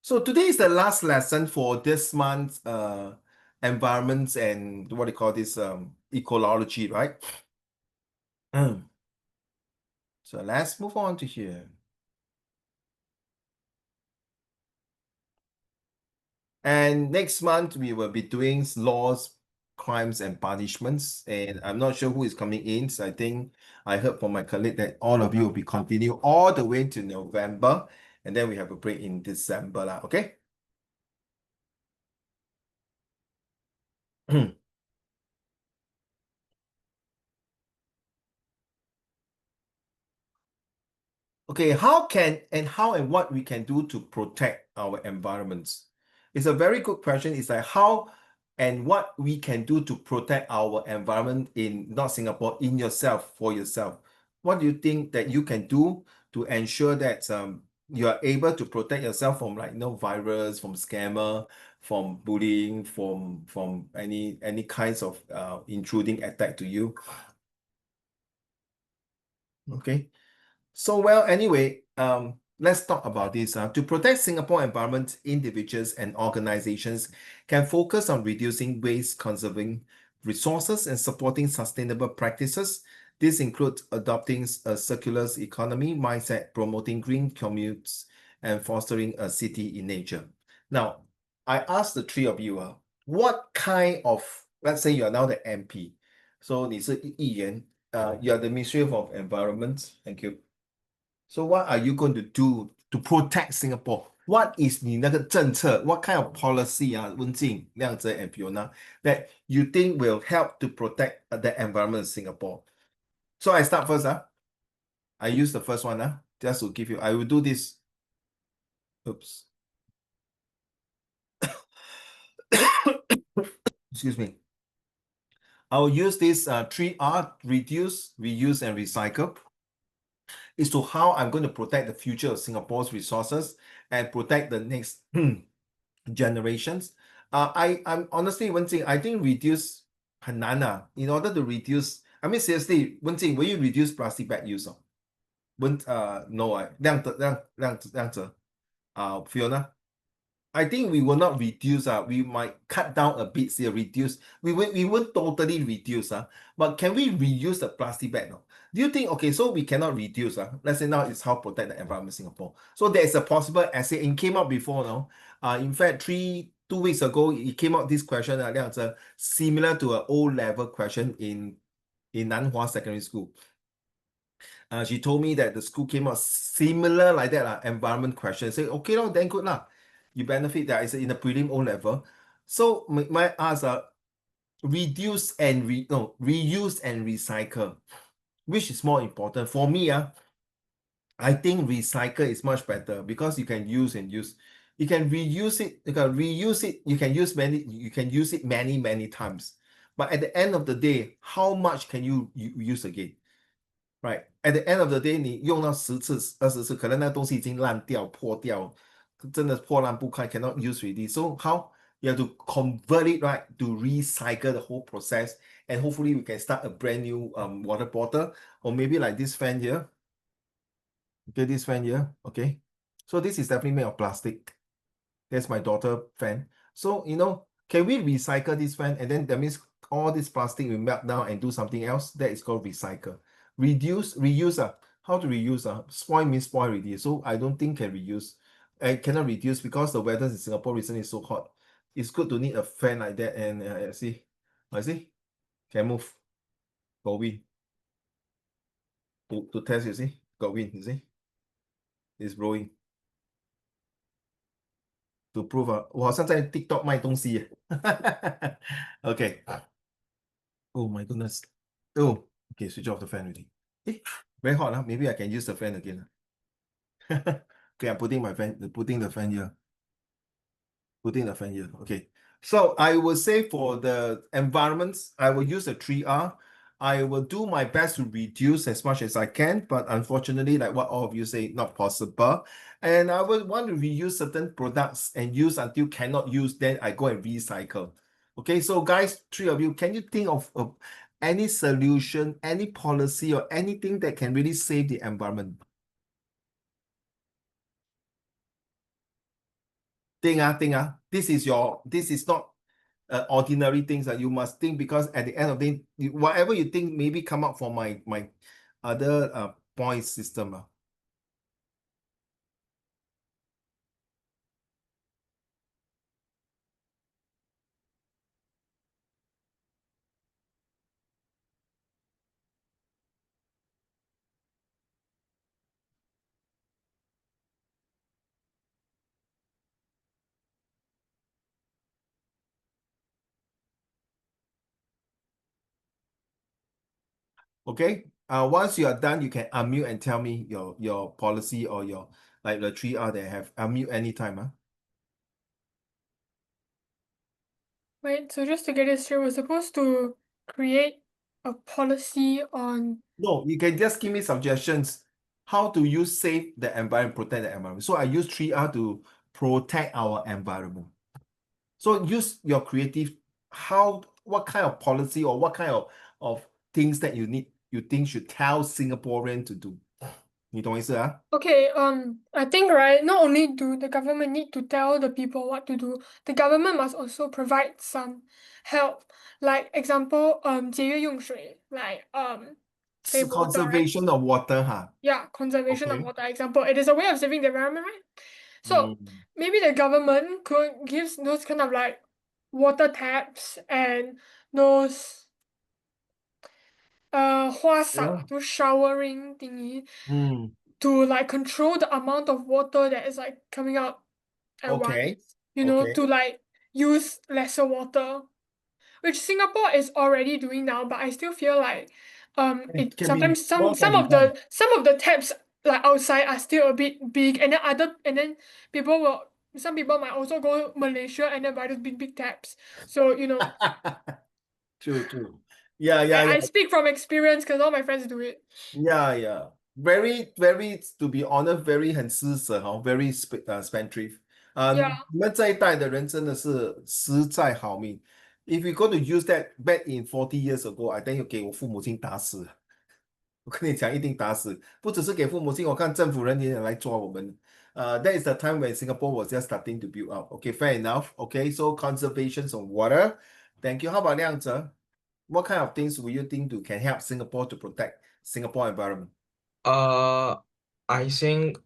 So today is the last lesson for this month's environments and what do you call this ecology, right? So let's move on to here. And next month we will be doing laws, crimes, and punishments. And I'm not sure who is coming in. So I think I heard from my colleague that all of you will be continue all the way to November, and then we have a break in December, lah, okay? Okay, how and what we can do to protect our environments? It's a very good question. It's like how and what we can do to protect our environment in not Singapore, in yourself, for yourself. What do you think that you can do to ensure that you are able to protect yourself from virus, from scammer, from bullying, from any kinds of intruding attack to you? Okay. So, well, anyway, let's talk about this. To protect Singapore environment, individuals and organizations can focus on reducing waste, conserving resources, and supporting sustainable practices. This includes adopting a circular economy mindset, promoting green commutes, and fostering a city in nature. Now, I asked the three of you, what kind of, let's say you are now the MP, so 你是议员, you are the Ministry of Environment. Thank you. So what are you going to do to protect Singapore? What is 你那个政策? What kind of policy, 文静, 亮泽 and Fiona, that you think will help to protect the environment in Singapore? So I start first. I use the first one. Just to give you, I will do this. Oops. Excuse me. I will use this 3R, reduce, reuse, and recycle. Is to how I'm going to protect the future of Singapore's resources and protect the next generations. I'm honestly, Wenjing, I think reduce 很难 in order to reduce, I mean seriously, Wenjing, will you reduce plastic bag use? No, 亮泽, Fiona. I think we will not reduce. We might cut down a bit here, reduce. We won't totally reduce. But can we reuse the plastic bag? No? Do you think, okay, so we cannot reduce? Let's say now it's how protect the environment in Singapore. So there's a possible essay. It came out before, no? In fact, 2 weeks ago, it came out this question, similar to an O-level question in Nanhua Secondary School. She told me that the school came out similar like that, environment question. Say, okay, then good lah. You benefit that is in the prelim O level. So my ask reduce and reuse and recycle, which is more important for me? I think recycle is much better because you can use and use. You can reuse it. You can reuse it. You can use it many times. But at the end of the day, how much can you use again? Right. At the end of the day, 你用到10次、20次，可能那东西已经烂掉、破掉，真的破烂不开 cannot use already. So how you have to convert it, right, to recycle the whole process, and hopefully we can start a brand new water bottle, or maybe like this fan here. Okay, this fan here. Okay, so this is definitely made of plastic. That's my daughter fan. So can we recycle this fan, and then that means all this plastic will melt down and do something else? That is called recycle. Reduce, reuse. How to reuse? Spoil means spoil already. So I don't think can reuse. I cannot reduce because the weather in Singapore recently is so hot. It's good to need a fan like that. And I see, can move. Got wind. To test, you see, got wind. You see, it's blowing. To prove 我好像在 TikTok 卖东西。Okay. Oh my goodness. Oh, okay, switch off the fan already. Very hot. Maybe I can use the fan again. Okay, I'm putting the fan here. Putting the fan here. Okay. So I will say for the environments, I will use the 3R. I will do my best to reduce as much as I can, but unfortunately, like what all of you say, not possible. And I would want to reuse certain products and use until cannot use, then I go and recycle. Okay, so guys, 3 of you, can you think of any solution, any policy, or anything that can really save the environment? think this is not ordinary things that you must think because at the end of the day, whatever you think maybe come up from my other point system. Okay. Once you are done, you can unmute and tell me your policy or your like the 3R they have. Unmute anytime. Wait, so just to get it straight, we're supposed to create a policy on. No, you can just give me suggestions how to use save the environment, protect the environment. So I use 3R to protect our environment. So use your creative, what kind of policy or what kind of things that you think should tell Singaporean to do. 你懂意思啊？ Okay, I think right, not only do the government need to tell the people what to do, the government must also provide some help. Like example, 节约用水, like It's save water, right? conservation of water, huh? Yeah, conservation of Okay. water. Example, it is a way of saving the environment, right? So Mm. maybe the government could give those kind of like water taps and those 花洒, Yeah. those showering thingy Mm. to like control the amount of water that is like coming out at Okay. once, you know, Okay. to like use lesser water, which Singapore is already doing now, but I still feel like it Can be sometimes more can be done. some of the taps like outside are still a bit big, and then people will some people might also go Malaysia and then buy those big taps. So, you know, True, true. Yeah, yeah, yeah. I speak from experience because all my friends do it. Yeah, yeah. Very, very, to be honest, very 很施舍 very spendthrift. Yeah.你们这一代的人真的是实在好命。If you go to use that back in 40 years ago, I think 给我父母亲打死。我跟你讲，一定打死。不只是给父母亲，我看政府人员也来抓我们。That is the time when Singapore was just starting to build up. Okay, fair enough. Okay, so conservation of water. Thank you. How about 亮哲? What kind of things will you think to can help Singapore to protect Singapore environment? Uh, I think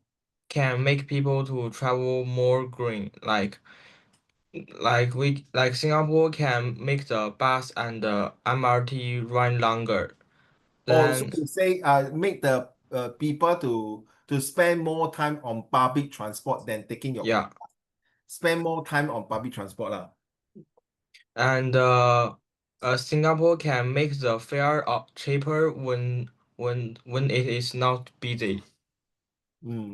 can make people to travel more green. Like Singapore can make the bus and the MRT run longer. Oh, so Then you say make the people to spend more time on public transport than taking your own. yeah, Spend more time on public transport lah. and Singapore can make the fare cheaper when it is not busy.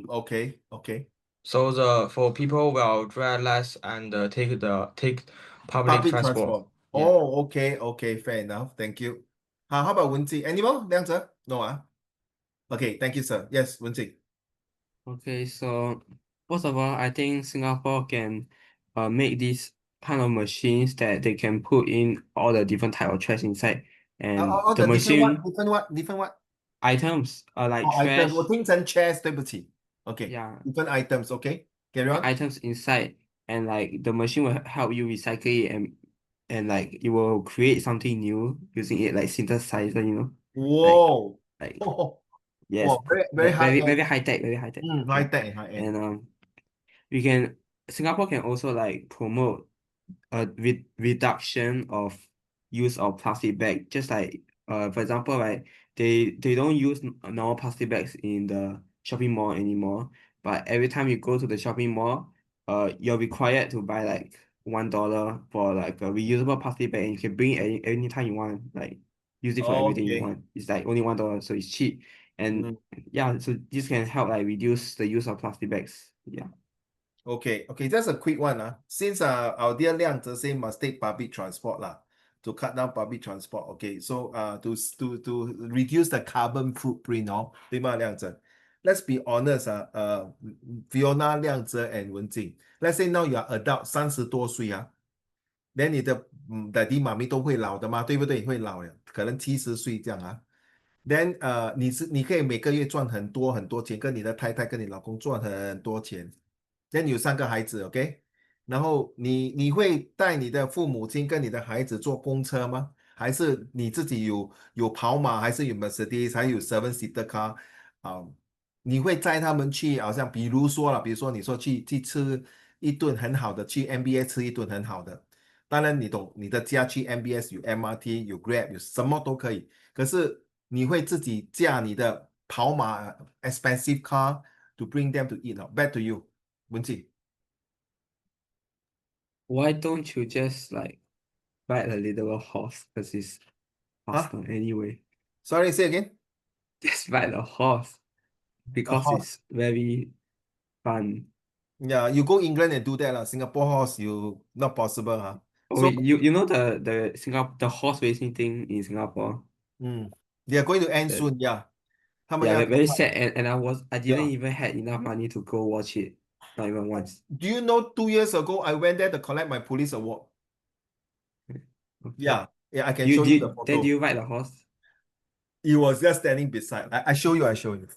Okay, okay. So the for people will drive less and take public Public transport. transport. Yeah. Oh, okay, okay, fair enough. Thank you. How about Wenji? Any more? 亮哲? No, Okay, thank you, sir. Yes, Wenji. Okay, so first of all, I think Singapore can make these kind of machines that they can put in all the different type of trash inside, and All the the different what? machine Different what? Different what? items like Oh, items. 我 trash, 听成 chairs, 对不起. Okay, yeah, different items. Okay, carry on. items inside, and like the machine will help you recycle it, and like it will create something new using it like synthesizer, like Whoa. like Oh, yes, wow, very high very end. high tech, very high tech, High yeah, tech, high end. and we can Singapore can also like promote a reduction of use of plastic bag. Just like for example, right, they don't use normal plastic bags in the shopping mall anymore. But every time you go to the shopping mall, you're required to buy like $1 for like a reusable plastic bag, and you can bring it anytime you want, like use it for everything you Okay. want. It's like only $1, so it's cheap. And Mm. yeah, so this can help like reduce the use of plastic bags. Yeah. Okay, okay, that's a quick one. Since our dear Liang Tze say must take public transport to cut down public transport. Okay, so to reduce the carbon footprint, 对吗, Liang Tze? Let's be honest, Fiona, Liang Tze, and Wen Jing. Let's say now you are adult 30多岁 then 你的daddy 妈咪都会老的嘛，对不对？会老了，可能70岁这样Then 你可以每个月赚很多很多钱，跟你的太太跟你老公赚很多钱。Then 你有3个孩子，OK？然后你会带你的父母亲跟你的孩子坐公车吗？还是你自己有跑马，还是有 Mercedes，还有 7-seater car 啊？你会载他们去，好像比如说了，比如说你说去吃一顿很好的，去 MBS 吃一顿很好的。当然，你懂，你的家去 MBS 有 MRT 有 Grab 有什么都可以。可是你会自己驾你的跑马 expensive car to bring them to eat 哦 Back to you，文静 Why don't you just like ride a little horse? Because it's 啊 faster anyway. ，Sorry say again， Just ride a horse a because horse。it's very fun. Yeah, you go England and do that lah. Singapore horse, you not possible, huh? Oh, So, you know the Singapore the horse racing thing in Singapore? they are going to end The, soon. Yeah, 他们 yeah, 要 very sad. And I didn't yeah. even had enough money to go watch it. Not even once. Do you know 2 years ago I went there to collect my police award? Okay. Yeah, yeah, I can You show you the did then do photo. you ride the horse? He was just standing beside. I show you. I show you.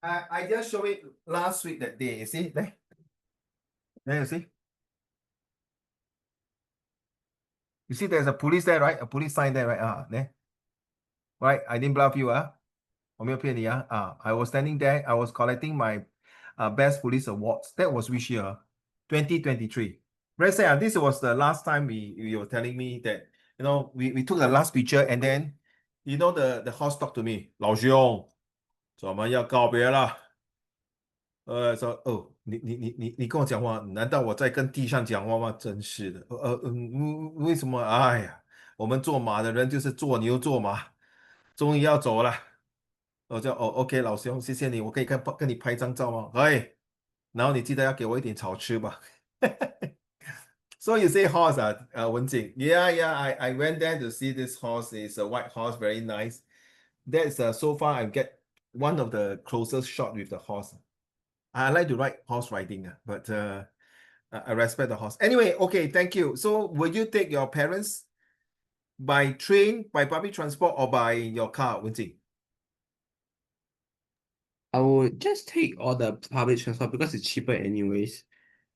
I just show it last week that day. You see there you see. You see, there's a police there, right? A police sign there, right? There, right? I didn't bluff you, 我没有骗你啊 I was standing there. I was collecting my best police awards. That was which year? 2023. Very sad. This was the last time we were telling me that we took the last picture and then the horse talked to me. 老兄，咱们要告别了。说哦，你跟我讲话，难道我在跟地上讲话吗？真是的，为什么？哎呀，我们做马的人就是做牛做马，终于要走了。我就OK，老兄，谢谢你，我可以跟你拍张照吗？可以，然后你记得要给我一点草吃吧。So you say horse, Wenjing? Yeah, yeah. I went there to see this horse. It's a white horse, very nice. That's so far I get one of the closest shot with the horse. I like to ride horse riding, but I respect the horse. Anyway, okay, thank you. So will you take your parents by train, by public transport, or by your car, Wenjing? I would just take all the public transport because it's cheaper anyways.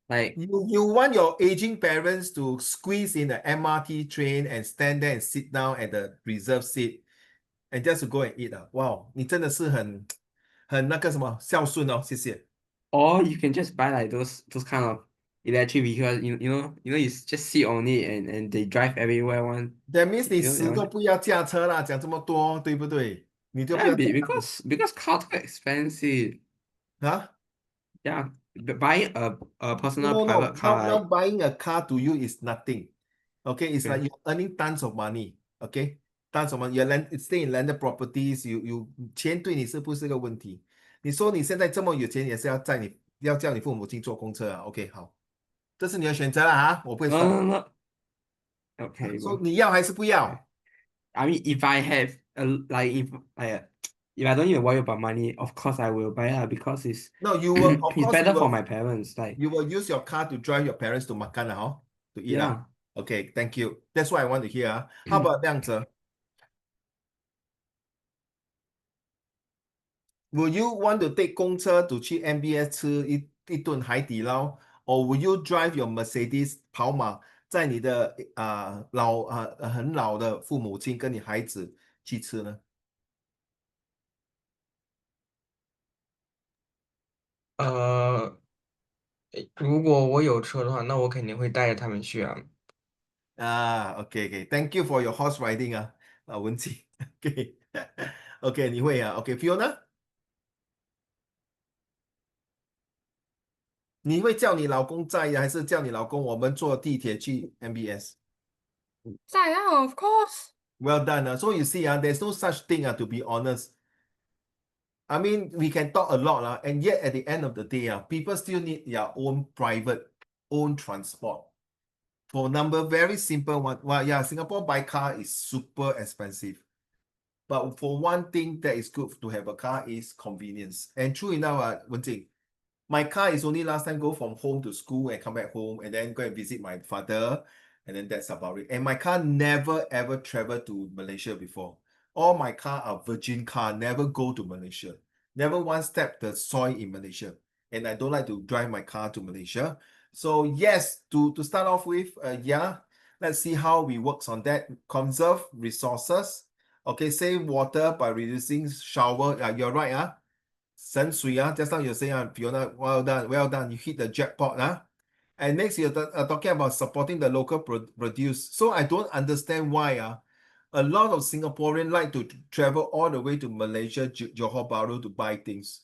Like, You want your aging parents to squeeze in the MRT train and stand there and sit down at the reserved seat and just to go and eat 啊？Wow，你真的是很那个什么孝顺哦，谢谢。or you can just buy like those kind of electric vehicles, you just sit on it and they drive everywhere one. That means 你 You know that 死都 one? 不要驾车啦，讲这么多，对不对？你就不 Yeah, 要驾because car too expensive. 啊 Yeah, buying a personal No, private no. car, Now right? buying a car to you is nothing. Okay, it's like Okay. you're earning tons of money. Okay, tons of money. You stay in landed properties. You 钱对你是不是个问题？你说你现在这么有钱，也是要叫你父母亲坐公车啊？OK，好，这是你的选择了哈，我不会 No, stop。no, no. Okay, 说 bro. 你要还是不 Okay. 要 I mean, if I have if I don't even worry about money, of course I will buy it because it's？No, you will. Of it's course, better for my parents. Like, you will use your car to drive your parents to makan 啦，to eat 啦。yeah. Okay, thank you. That's what I want to hear 啊。How about 亮泽？Will you want to take 公车 to 去 MBS 吃一顿海底捞 or will you drive your Mercedes 跑马载你的很老的父母亲跟你孩子去吃呢？如果我有车的话，那我肯定会带着他们去啊。OK OK，Thank you for your horse riding 文琪，OK OK，你会OK，Fiona，你会叫你老公载还是叫你老公我们坐地铁去 MBS？ 在啊，of course. Well done. So you see, there's no such thing, to be honest. I mean, we can talk a lot, and yet at the end of the day, people still need their own private, own transport. For number, very simple one. Well, yeah, Singapore by car is super expensive. But for one thing that is good to have a car is convenience. And true enough, Wenjing, My car is only last time go from home to school and come back home and then go and visit my father. And then that's about it. And my car never ever traveled to Malaysia before. All my car are virgin car, never go to Malaysia. Never once step the soil in Malaysia. And I don't like to drive my car to Malaysia. So yes, to start off with, yeah, let's see how we works on that. Conserve resources. Okay, save water by reducing shower. You're right, just now you're saying, Fiona, well done. You hit the jackpot, And next, you're talking about supporting the local produce. So I don't understand why, a lot of Singaporeans like to travel all the way to Malaysia, Johor Bahru to buy things.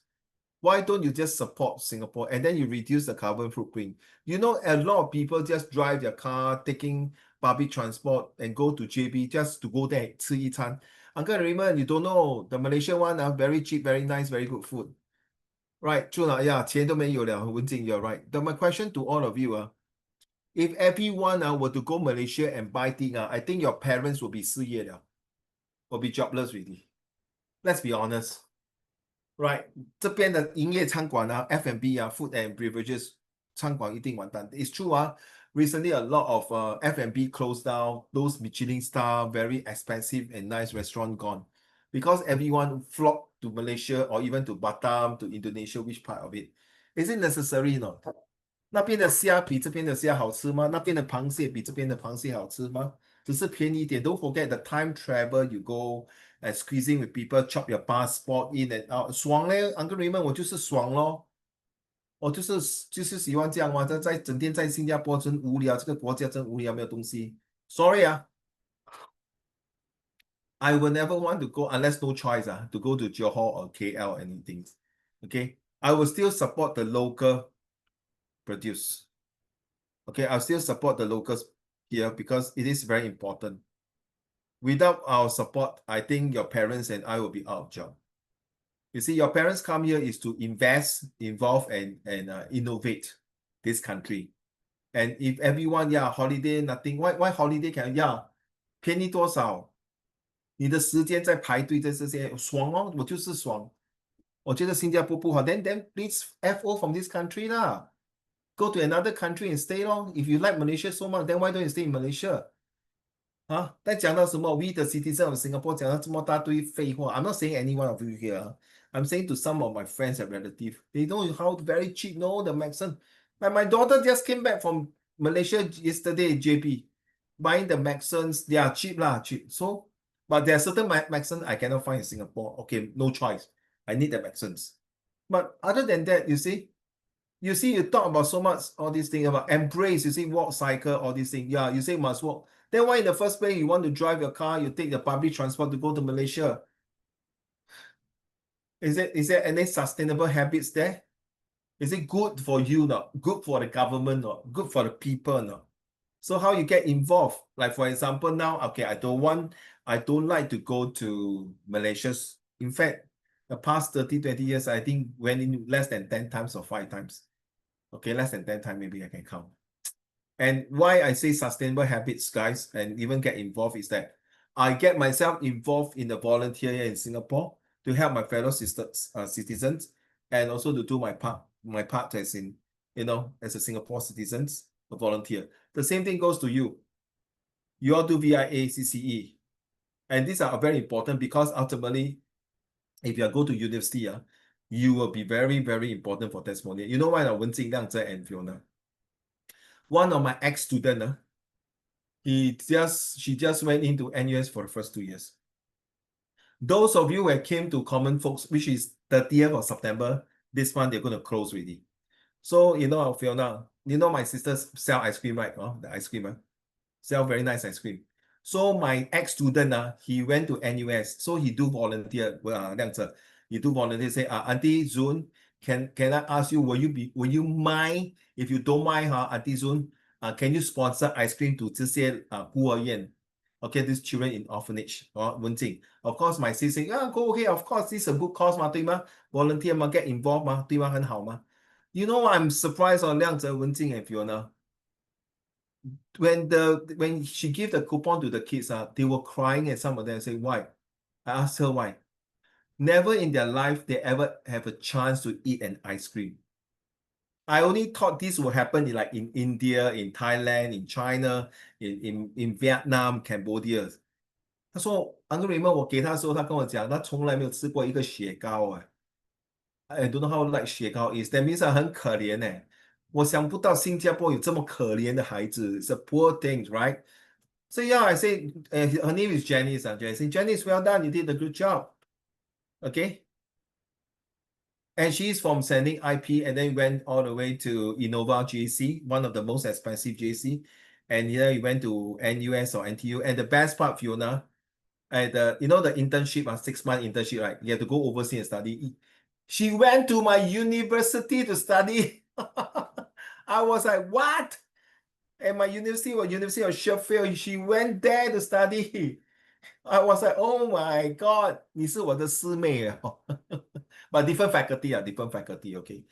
Why don't you just support Singapore and then you reduce the carbon footprint? You know, a lot of people just drive their car, taking public transport and go to JB just to go there, 吃一餐. Uncle Raymond, you don't know, the Malaysian one, very cheap, very nice, very good food. Right, true lah. Yeah, 钱都没有了，文静, you're right. But my question to all of you, if everyone were to go Malaysia and buy things, I think your parents will be 失业了, will be jobless already. Let's be honest. Right, 这边的营业餐馆F&B food and beverages 餐馆一定完蛋. It's true, recently a lot of F&B closed down. Those Michelin star, very expensive and nice restaurant gone. Because everyone flocked to Malaysia or even to Batam, to Indonesia, which part of it? Is it necessary not? 那边的虾比这边的虾好吃吗？那边的螃蟹比这边的螃蟹好吃吗？只是便宜一点。Don't forget the time travel you go and squeezing with people, chop your passport in and out. 爽嘞 Uncle Raymond, 我就是爽咯。我就是喜欢这样嘛，在整天在新加坡真无聊，这个国家真无聊，没有东西。Sorry, I will never want to go unless no choice to go to Johor or KL or anything. Okay, I will still support the local produce. Okay, I'll still support the locals here because it is very important. Without our support, I think your parents and I will be out of job. You see, your parents come here is to invest, involve, and innovate this country. And if everyone, holiday, nothing, why holiday can, 便宜多少？你的时间在排队在这些，爽哦，我就是爽。我觉得新加坡不好，then please FO from this country lah. Go to another country and stay long. If you like Malaysia so much, then why don't you stay in Malaysia? 但讲到什么 we the citizen of Singapore 讲到这么大堆废话 I'm not saying any one of you here. I'm saying to some of my friends and relatives, they know how very cheap, no, the medicine. Like my daughter just came back from Malaysia yesterday, JP, buying the medicines. They are cheap lah, cheap. So, but there are certain medicines I cannot find in Singapore. Okay, no choice. I need the medicines. But other than that, you see, you talk about so much, all these things about embrace, you see, walk, cycle, all these things. Yeah, you say must walk. Then why in the first place you want to drive your car, you take the public transport to go to Malaysia? Is there any sustainable habits there? Is it good for you not? Good for the government not? Good for the people not? So how you get involved? Like for example, now, okay, I don't like to go to Malaysia. In fact, the past 30, 20 years, I think went in less than 10 times or 5 times. Okay, less than 10 times, maybe I can count. And why I say sustainable habits, guys, and even get involved is that I get myself involved in the volunteer here in Singapore to help my fellow citizens and also to do my part as in, as a Singapore citizens, a volunteer. The same thing goes to you. You all do VIA, CCE. And these are very important because ultimately, if you go to university, you will be very, very important for testimonial. You know why? Wenjing, Liang Zhe, and Fiona. One of my ex-student, she just went into NUS for the first 2 years. Those of you who came to Common Folks, which is 30th of September, this month they're going to close already. So, Fiona, my sisters sell ice cream, right? The ice cream, sell very nice ice cream. So my ex-student, he went to NUS. So he do volunteer. He do volunteer. Say, Auntie Zun, can I ask you, will you mind if you don't mind, Auntie Zun, can you sponsor ice cream to 这些孤儿院? Okay, these children in orphanage, Wenjing. Of course, my sister say, go okay. Of course, this is a good cause, 对吗? Volunteer, get involved, 对吗? 很好吗? You know, I'm surprised on Liang Zhe, Wenjing, and Fiona. When she gave the coupon to the kids, they were crying, and some of them say, why? I asked her why. Never in their life they ever have a chance to eat an ice cream. I only thought this would happen in like in India, in Thailand, in China, in Vietnam, Cambodia. 他说，Uncle Raymond，我给他的时候，他跟我讲，他从来没有吃过一个雪糕啊。I don't know how like 雪糕 is. That means 很可怜呢。我想不到新加坡有这么可怜的孩子。It's a poor thing, right? So yeah, I say, her name is Janice. I say, Janice, well done. You did a good job. Okay. And she's from sending IP and then went all the way to Innova JC, one of the most expensive JC. And here you went to NUS or NTU. And the best part, Fiona, you know the internship, 6-month internship, right? You have to go overseas and study. She went to my university to study. I was like, what? And my university was University of Sheffield. She went there to study. I was like, oh my God, 你是我的师妹啊。But different faculty, different faculty, okay.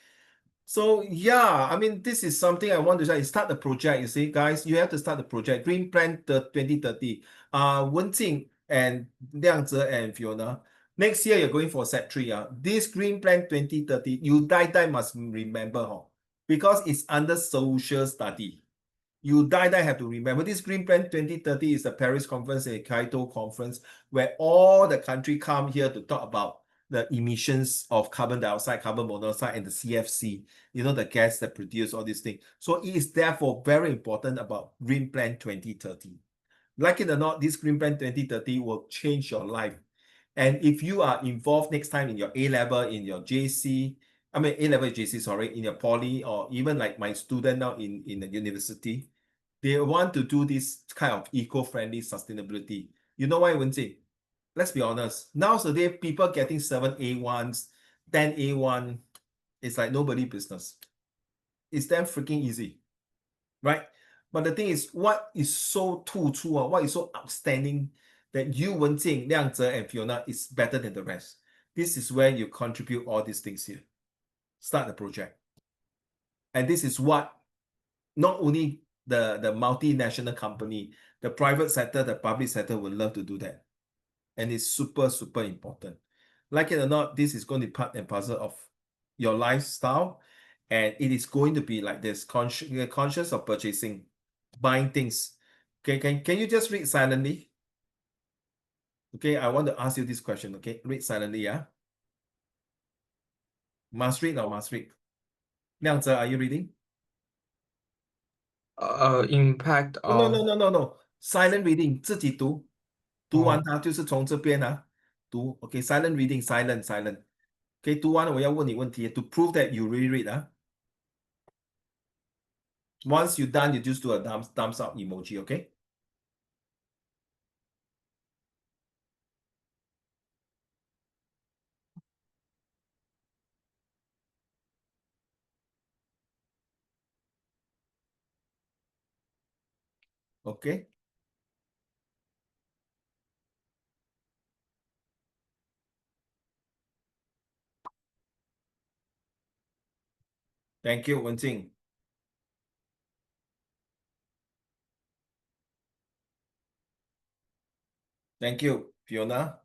So yeah, I mean, this is something I want to say. Start the project, you see, guys, you have to start the project. Green Plan 2030. Wenjing and Liang Zhe and Fiona, next year you're going for set 3. This Green Plan 2030, you die must remember, because it's under social study. You die have to remember this Green Plan 2030 is the Paris conference and Kyoto conference where all the country come here to talk about the emissions of carbon dioxide, carbon monoxide, and the CFC, you know, the gas that produce all these things. So it is therefore very important about Green Plan 2030. Like it or not, this Green Plan 2030 will change your life. And if you are involved next time in your A-level, in your JC, I mean A-level JC, sorry, in your poly, or even like my student now in the university, they want to do this kind of eco-friendly sustainability. You know why, Wenjing? Let's be honest. Nowadays, people getting 7 A1s, 10 A1, it's like nobody business. It's damn freaking easy, right? But the thing is, what is so what is so outstanding that you, Wenjing, Liang Zhe, and Fiona is better than the rest? This is where you contribute all these things here. Start the project. And this is what not only the multinational company, the private sector, the public sector would love to do that. And it's super, super important. Like it or not, this is going to be part and parcel of your lifestyle. And it is going to be like this, conscious of purchasing, buying things. Okay, can you just read silently? Okay, I want to ask you this question. Okay, read silently, yeah? Must read or must read? Liang Zhe, are you reading? Impact No. Silent reading, 自己读。读完哦它就是从这边读。Okay, silent reading, silent. Okay, 读完了我要问你问题 to prove that you really read. Once you're done, you just do a thumbs up emoji, okay? Okay. Thank you, Wenjing. Thank you, Fiona.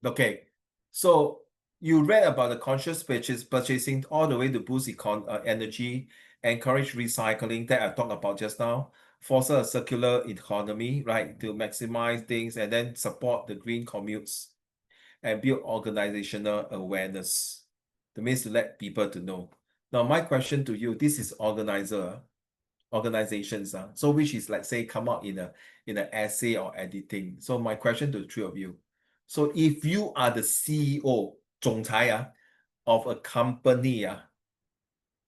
Okay, so you read about the conscious purchasing all the way to boost energy, encourage recycling that I talked about just now, foster a circular economy, right, to maximize things and then support the green commutes and build organizational awareness. That means to let people to know. Now, my question to you, this is organizations, so which is like say come out in an essay or editing. So my question to the three of you. So if you are the CEO, 总裁, of a company,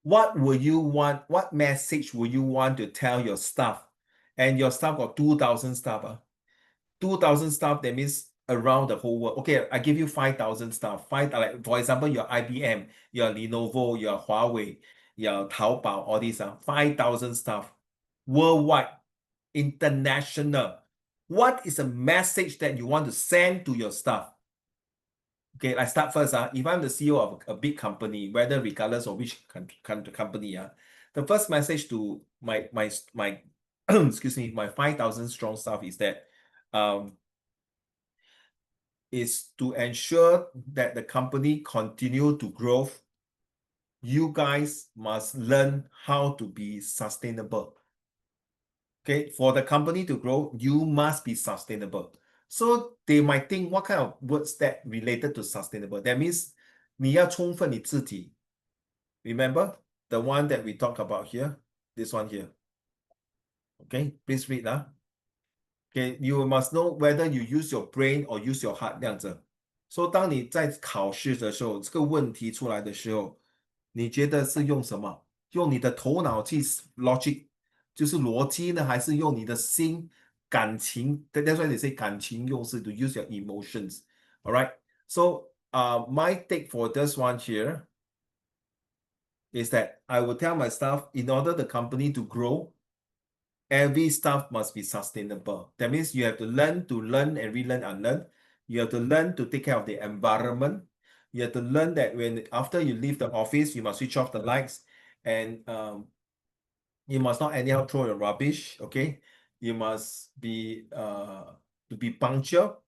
what will you want? What message will you want to tell your staff? And your staff got 2,000 staff. 2,000 staff, that means around the whole world. Okay, I give you 5,000 staff. Like for example, your IBM, your Lenovo, your Huawei, your Taobao, all these are 5,000 staff worldwide, international. What is a message that you want to send to your staff? Okay, I start first. If I'm the CEO of a big company, whether regardless of which company, The first message to my excuse me, my 5,000 strong staff is that is to ensure that the company continue to grow. You guys must learn how to be sustainable. Okay, for the company to grow, you must be sustainable. So they might think, what kind of words that related to sustainable? That means 你要充分你自己. Remember the one that we talk about here? This one here. Okay, please read. Okay, you must know whether you use your brain or use your heart 这样子。So 当你在考试的时候，这个问题出来的时候，你觉得是用什么？用你的头脑去 logic，就是逻辑呢，还是用你的心感情？That's why they say 感情用事 to use your emotions. All right. So my take for this one here is that I will tell my staff, in order the company to grow, every staff must be sustainable. That means you have to learn and relearn, unlearn. You have to learn to take care of the environment. You have to learn that when after you leave the office, you must switch off the lights, and you must not anyhow throw your rubbish. Okay, you must be to be punctual.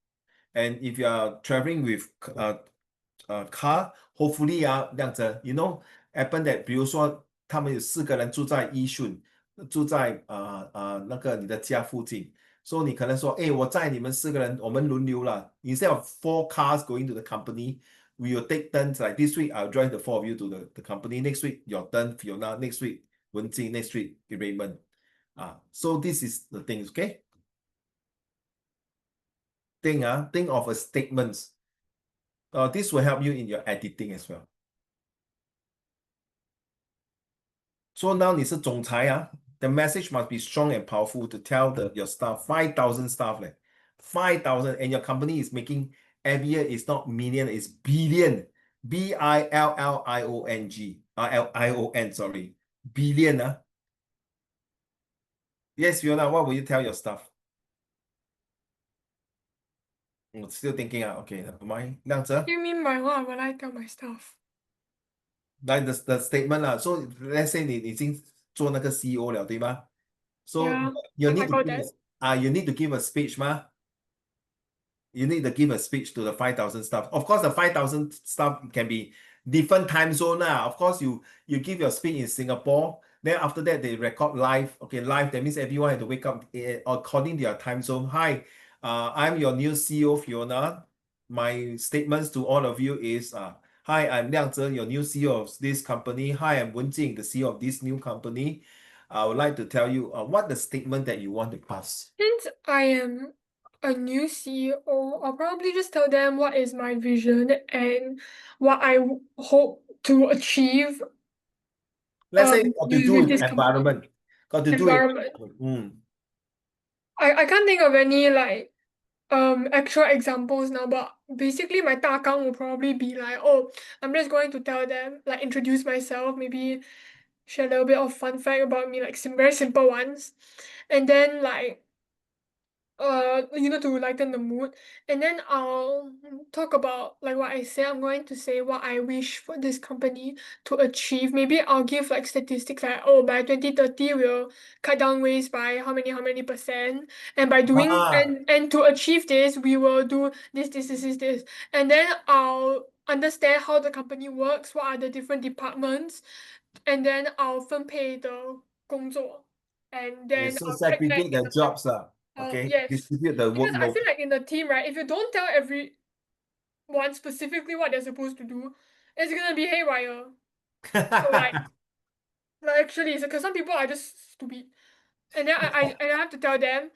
And if you are traveling with car, hopefully 这样子 you know happen that 比如说他们有4个人住在宜顺，住在那个你的家附近，所以你可能说，哎，我载你们4个人，我们轮流了。Instead of 4 cars going to the company, we will take turns. Like this week, I'll drive the 4 of you to the company. Next week, your turn, Fiona. Next week, Wenjing. Next week, Raymond. So this is the thing, okay? Think of a statement. This will help you in your editing as well. So now 你是总裁the message must be strong and powerful to tell your staff, 5,000 staff, 5,000, and your company is making every year is not million, it's billion. Billion, sorry. Billion. Yes, Fiona, what will you tell your staff? Still thinking, okay, never mind. 亮哲 You mean by what will I tell my staff? like the statement So let's say 你已经做那个 CEO 了，对吗？ So Yeah, you I need to got give that. you need to give a speech, You need to give a speech to the 5,000 staff. Of course, the 5,000 staff can be different time zone Of course, you give your speech in Singapore. Then after that, they record live. Okay, live. That means everyone had to wake up according to their time zone. Hi, I'm your new CEO, Fiona. My statements to all of you is, hi, I'm Liang Zhe, your new CEO of this company. Hi, I'm Wen Jing, the CEO of this new company. I would like to tell you what the statement that you want to pass. Since I am a new CEO, I'll probably just tell them what is my vision and what I hope to achieve Let's say got to do with with this company. environment. Got to do with Environment. I can't think of any like actual examples now, but basically my 大纲 will probably be like, oh, I'm just going to tell them, like introduce myself, maybe share a little bit of fun fact about me, like some very simple ones. And then like to lighten the mood. And then I'll talk about like what I say. I'm going to say what I wish for this company to achieve. Maybe I'll give like statistics like, oh, by 2030 we'll cut down waste by how many percent. And by doing and to achieve this, we will do this. And then I'll understand how the company works, what are the different departments, and then I'll 分配the 工作. And then So I'll check back segregate in the the month. jobs okay? Yes. Distribute the Because I workload. feel like in the team, right, if you don't tell everyone specifically what they're supposed to do, it's gonna be haywire. So like actually, because some people are just stupid, and then I have to tell them.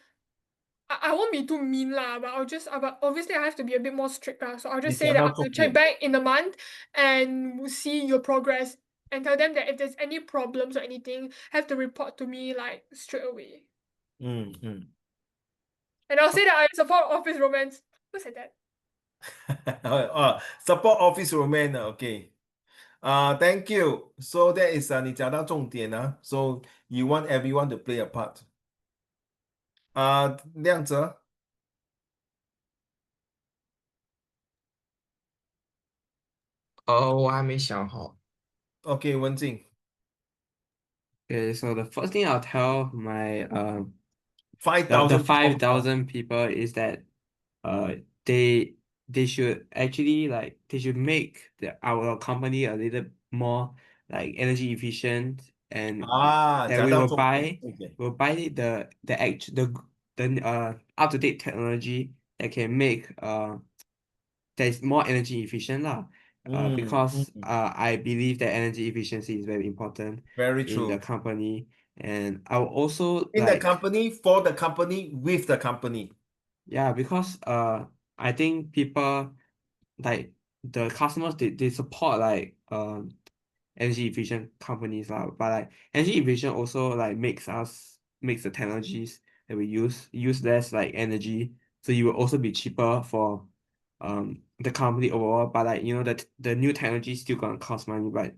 I won't be too mean lah, but but obviously I have to be a bit more strict lah. So I'll just say that I'll check back in a month and we'll see your progress and tell them that if there's any problems or anything, have to report to me like straight away. And I'll say that I support office romance. Who said that? Support office romance okay. Thank you. So that is 你讲到重点So you want everyone to play a part. 亮哲我还没想好。，OK，文静。Okay, so the first thing I'll tell my the 5,000 people. 5,000 people is that uh they they should actually like they should make our company a little more like energy efficient, and Ah, that 讲到重点。Okay. we'll buy the up-to-date technology that can make that is more energy efficient lah. Because Mm. I believe that energy efficiency is very important Very in the true. company, and I will also In the like company, for the company, with the company. yeah, because I think people like the customers they support like energy efficient companies lah, but like energy efficient also like makes the technologies that we use less like energy, so it will also be cheaper for the company overall. But like the new technology is still gonna cost money, but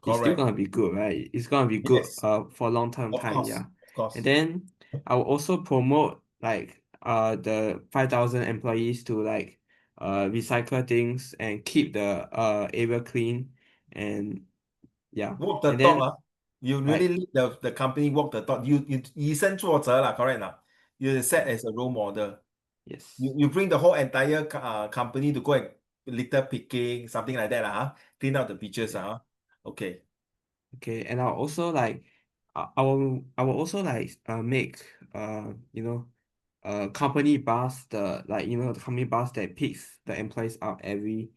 it's still Correct. gonna be good, right? It's gonna be good Yes, for a long term of time, course. yeah. Of And course. then I will also promote like the 5,000 employees to like recycle things and keep the area clean, and yeah. Walk the And talk. then You really like lead the company walk the talk. You 以身作则 lah, correct lah. You set yeah, as a role model. yes. You bring the whole entire company to go and litter picking, something like that, clean out the beaches. Yeah. Okay. Okay, and I'll also like I will also like make company bus, the company bus that picks the employees up every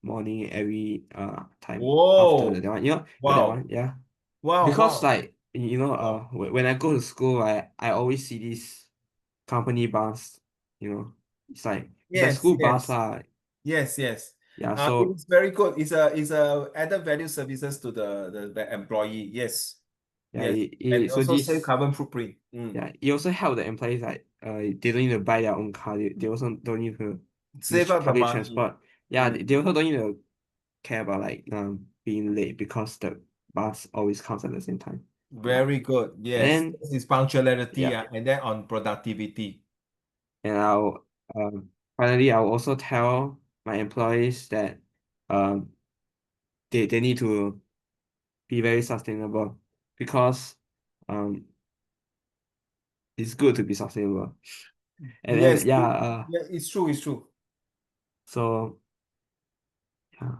morning, every time after Whoa. that one, that Wow. one, yeah. Wow. Because Wow. like Wow. when I go to school, I always see this company bus, it's like Yes, school bus yes. lah. Yes, yes. Yeah, It so is very good. It's a added value services to the employee. Yes. yeah, Yes. And so also save this carbon footprint. yeah, it also help the employees like they don't need to buy their own car. They also don't need to use Save up the public money. transport. Yeah, they Mm. also don't need to care about like being late because the bus always comes at the same time. Yeah. Very good. And Yes. then This is punctuality, yeah, and then on productivity. and I'll finally I'll also tell my employees that um they need to be very sustainable, because um it's good to be sustainable. And then Yes, yeah, yeah, it's true, it's true. so yeah.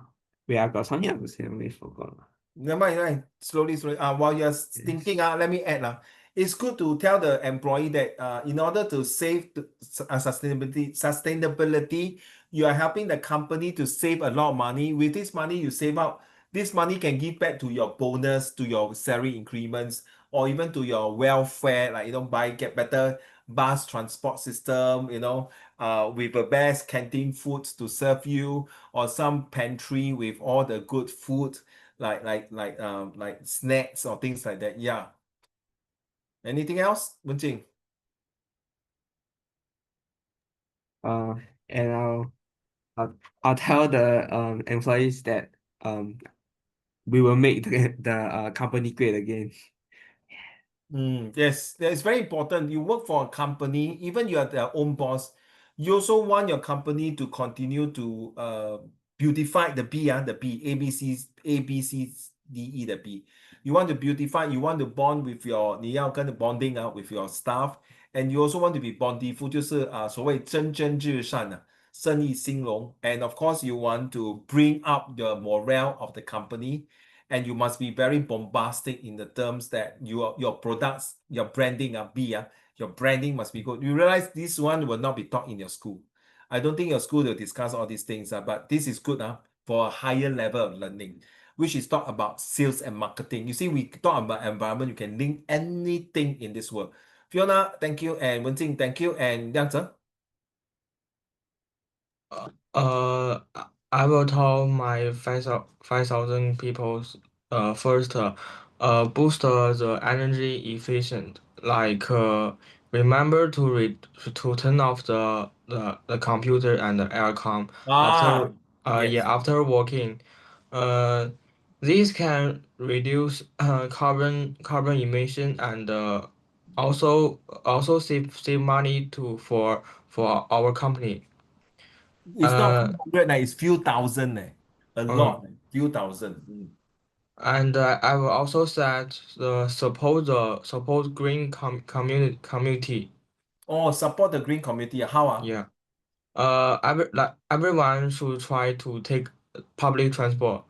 Wait, I got something I have to say, I forgot. Never mind, never mind. Slowly, slowly. While you're Yes. thinking, let me add. It's good to tell the employee that in order to save sustainability, you are helping the company to save a lot of money. With this money you save up, this money can give back to your bonus, to your salary increments, or even to your welfare, like get better bus transport system, with the best canteen foods to serve you, or some pantry with all the good food like snacks or things like that. Yeah. Anything else, Wenjing? Uh, and I'll tell the employees that we will make the company great again. Yes, it's very important. You work for a company, even you are their own boss, you also want your company to continue to beautify the B, A, B, C, D, E, the B. You want to beautify, you want to bond with your, 你要跟 bonding with your staff, and you also want to be bountiful, 就是所谓蒸蒸日上生意兴隆. And of course, you want to bring up the morale of the company, and you must be very bombastic in the terms that your products, your branding your branding must be good. You realize this one will not be taught in your school. I don't think your school will discuss all these things, but this is good for a higher level of learning, which is talk about sales and marketing. You see, we talk about environment, you can link anything in this world. Fiona, thank you, and Wenjing, thank you, and Liang Zhe. Uh, I will tell my 5,000 people first boost the energy efficient, like remember to turn off the computer and the aircon after Yes. after working. Uh, these can reduce carbon emission, and also save money for our company. It's not Uh, 500, it's few thousand. A uh, lot, few thousand. And I will also said support green community. Oh, support the green community. How? Yeah. Everyone should try to take public transport,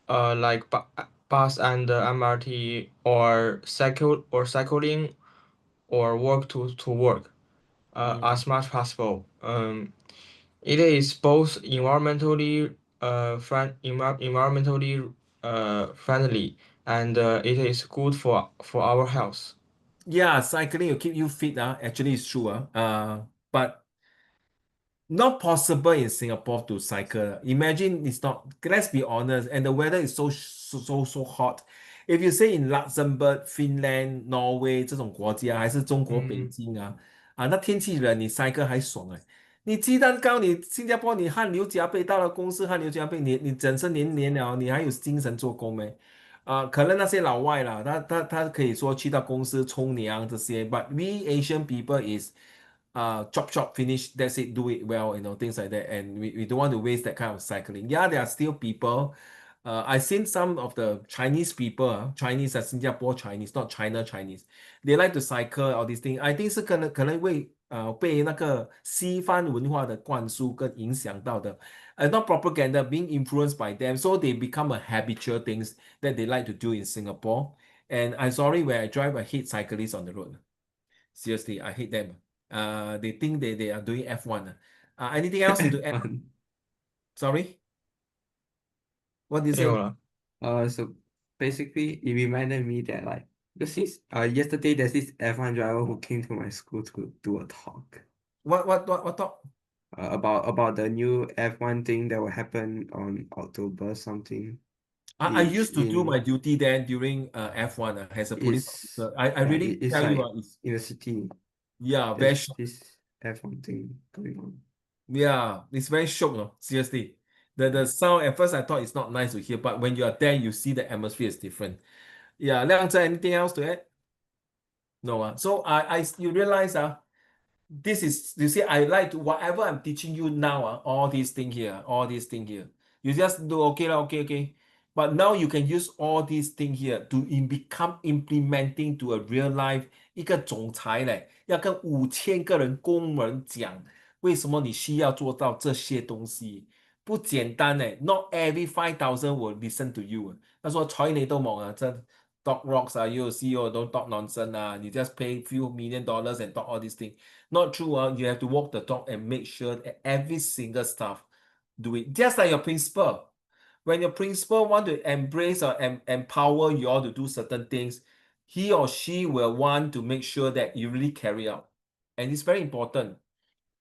like bus and MRT, or cycling, or walk to work, as much possible. It is both environmentally friendly, and it is good for our health. Yeah, cycling will keep you fit. Actually, it's true. But not possible in Singapore to cycle. Imagine it's not, let's be honest, and the weather is so hot. If you say in Luxembourg, Finland, Norway 这种国家，还是中国北嗯京那天气冷，你 cycle 还爽哎。你鸡蛋糕，你新加坡你汗流浃背，到了公司汗流浃背，你整身黏了，你还有精神做工没？可能那些老外啦，他可以说去到公司冲凉这些，but we Asian people is chop finish that's it, do it well, things like that, and we don't want to waste that kind of cycling. Yeah, there are still people. I've seen some of the Chinese people, Chinese 新加坡 Chinese, not China Chinese. They like to cycle all these things. I think 是可能被那个西方文化的灌输跟影响到的。Not propaganda, being influenced by them, so they become a habitual things that they like to do in Singapore. And I'm sorry, when I drive, I hate cyclists on the road. Seriously, I hate them. They think they are doing F1. Anything else to add? F1. Sorry, what do you 没有 say? 了。So basically, it reminded me that like because since yesterday there's this F1 driver who came to my school to do a talk What talk? about the new F1 thing that will happen on October something. I It's used to do my in duty then during F1 as a police it's officer. I yeah really it's tell you like it's in the city. yeah, very There's shock. this F1 thing going on. Yeah, it's very shock, no? Seriously. The sound at first I thought it's not nice to hear, but when you are there, you see the atmosphere is different. Yeah, Liang Zhe, anything else to add? No. So you realize this is, you see, I like to, whatever I'm teaching you now, all these things here, all these things here. You just do okay, okay. But now you can use all these things here to become implementing to a real life 一个总裁嘞，要跟5000个人工人讲，为什么你需要做到这些东西，不简单嘞。Not every 5,000 will listen to you。他说睬你都懵这 talk rocks you CEO don't talk nonsense you just pay few $1 million and talk all these things. Not true. You have to walk the talk and make sure that every single staff do it. Just like your principal. When your principal want to embrace or empower you all to do certain things, he or she will want to make sure that you really carry out. And it's very important.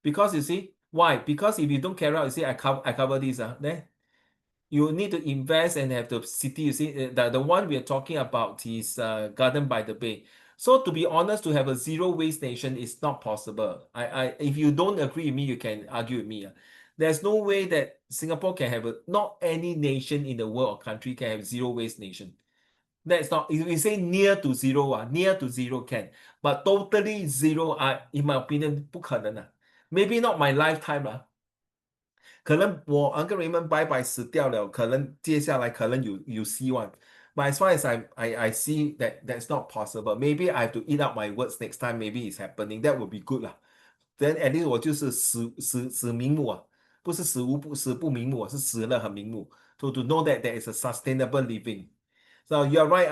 Because you see, why? Because if you don't carry out, you see, I cover this. Then you need to invest and have the city. You see, the one we are talking about is Garden by the Bay. So to be honest, to have a zero waste nation is not possible. If you don't agree with me, you can argue with me. There's no way that Singapore can have not any nation in the world or country can have zero waste nation. That's not, if we say near to zero, near to zero can, but totally zero, in my opinion, 不可能Maybe not my lifetime 可能我 Uncle Raymond 拜拜死掉了，可能接下来可能有希望。But as far as I see that that's not possible. Maybe I have to eat up my words next time. Maybe it's happening. That would be good Then at least 我就是死瞑目不是死不瞑目是死了很瞑目。So to know that there is a sustainable living. So you're right,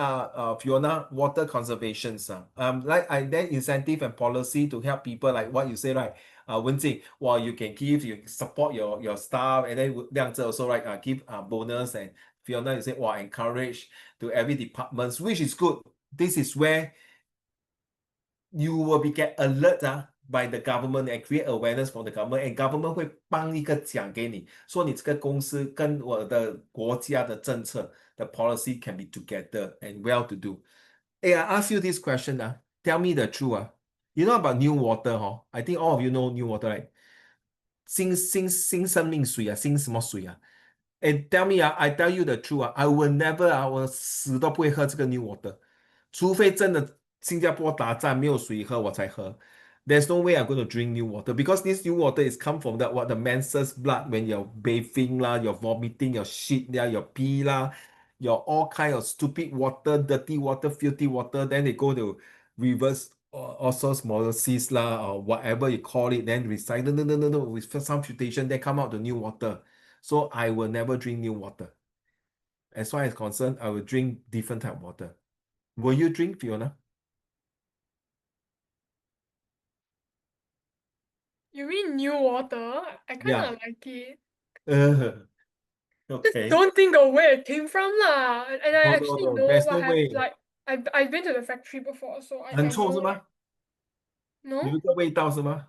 Fiona, water conservations. Like I then incentive and policy to help people like what you say, right? Wenjing, well, you can give, you support your staff, and then Liang Zhe also, right? Give bonus, and Fiona, you say, well, encourage to every departments, which is good. This is where you will be get alert by the government and create awareness from the government, and government 会颁一个奖给你，说你这个公司跟我的国家的政策the policy can be together and well to do. Hey, I ask you this question tell me the truth You know about new water I think all of you know new water right? 新生命水新什么水And tell me I tell you the truth I will never 我死都不会喝这个 new water，除非真的新加坡打仗没有水喝我才喝。There's no way I'm going to drink new water because this new water is come from the menses blood when you're bathing you're vomiting, your shit your pee your all kind of stupid water, dirty water, filthy water, then they go to reverse osmosis lah, or whatever you call it, then recycle, no, with some filtration, then come out the new water. So I will never drink new water. As far as concerned, I will drink different type of water. Will you drink, Fiona? You mean new water? I kind Yeah. of like it. Okay. Don't think of where it came from lah. And I No, actually know there's what no way. like I've been to the factory before, so I 很 know 臭是 like, 吗？ no 有一个味道是吗？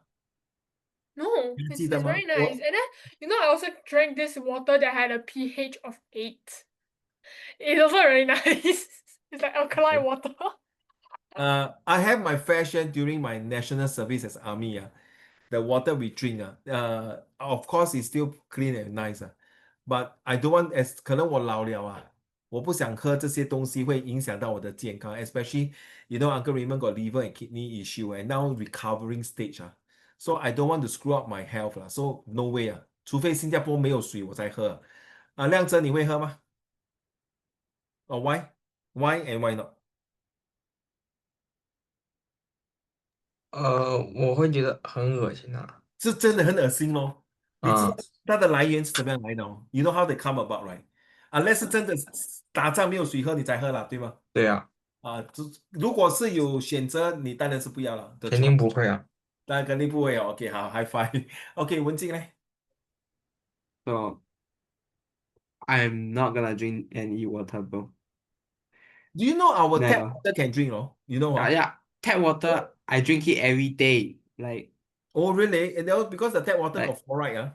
no 你 it's 记得 it's 吗？ very nice. And then I also drank this water that had a pH of 8. It's also very nice. It's like alkaline water. I have my fair share during my national service as army. The water we drink, of course, it's still clean and nice. But I don't want, as 可能我老了我不想喝这些东西会影响到我的健康 especially Uncle Raymond got liver and kidney issue and now recovering stage. So I don't want to screw up my health. So no way. 除非新加坡没有水我才喝。亮真你会喝吗？ Why? Why and why not? 我会觉得很恶心啊。是真的很恶心咯。你知道啊，它的来源是怎么样来的哦 You know how they come about, right? Unless 是真的打仗没有水喝，你才喝了，对吗？对呀，如果是有选择，你当然是不要了。肯定不会啊。当然肯定不会哦。OK，好，High five。OK，文静嘞 So I'm not gonna drink any water, bro. ，Do you know our tap Never. water can drink 哦？You know Yeah, tap water, I drink it every day. Oh, really? And then because the tap water Like got fluoride,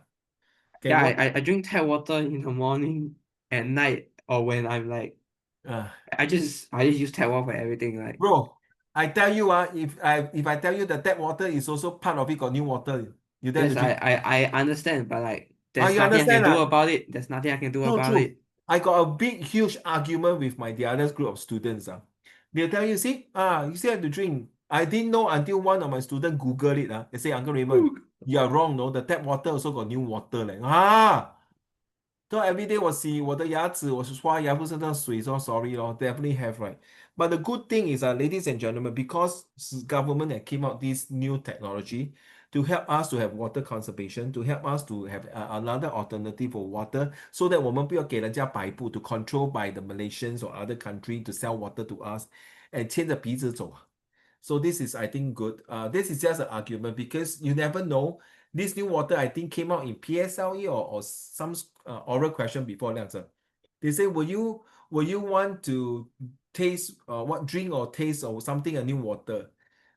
can yeah, work. I drink tap water in the morning, at night, or when I'm like Uh, I just use tap water for everything. bro, I tell you, if I tell you the tap water is also part of it got new water, you dare to Yes, drink? I understand, but there's You nothing I can understand do that? about it. There's nothing I can do No, about true. it. I got a big, huge argument with the other group of students. They'll tell you, see, you still have to drink. I didn't know until one of my students Google it. They say, Uncle Raymond, you are wrong, no? The tap water also got new water. So everyday 我洗我的牙齿，我刷牙不是那水 so sorry definitely have right. But the good thing is, ladies and gentlemen, because government had came out this new technology to help us to have water conservation, to help us to have another alternative for water, so that 我们不要给人家摆布 to control by the Malaysians or other country to sell water to us and 牵着鼻子走。So this is, I think, good. This is just an argument because you never know. This new water, I think, came out in PSLE or some oral question before that. They say, will you want to taste what drink or taste or something a new water?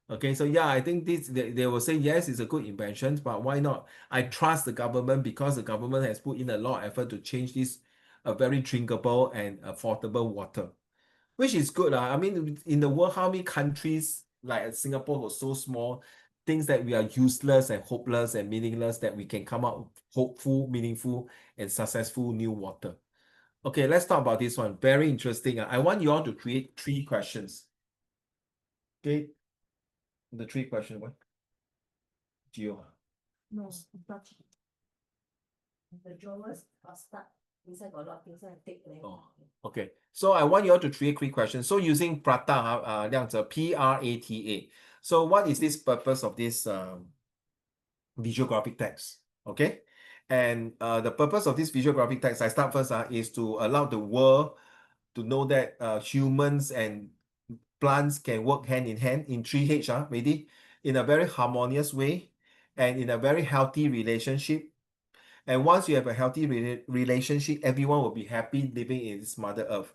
Okay, so yeah, I think this they will say yes, it's a good invention, but why not? I trust the government because the government has put in a lot of effort to change this a very drinkable and affordable water, which is good. I mean, in the world, how many countries like Singapore was so small, things that we are useless and hopeless and meaningless that we can come out with hopeful, meaningful, and successful new water. Okay, let's talk about this one. Very interesting. I want you all to create 3 questions. Okay, the 3 questions. What? Gio. No, it's not. The drawers are stuck. Inside got a lot of things and take them. Oh. Okay, so I want you all to create 3 questions. So using Prata, 亮着 Prata. So what is this purpose of this visual graphic text? Okay, and the purpose of this visual graphic text, I start first, is to allow the world to know that humans and plants can work hand in hand in 3H, maybe in a very harmonious way and in a very healthy relationship. And once you have a healthy relationship, everyone will be happy living in this Mother Earth.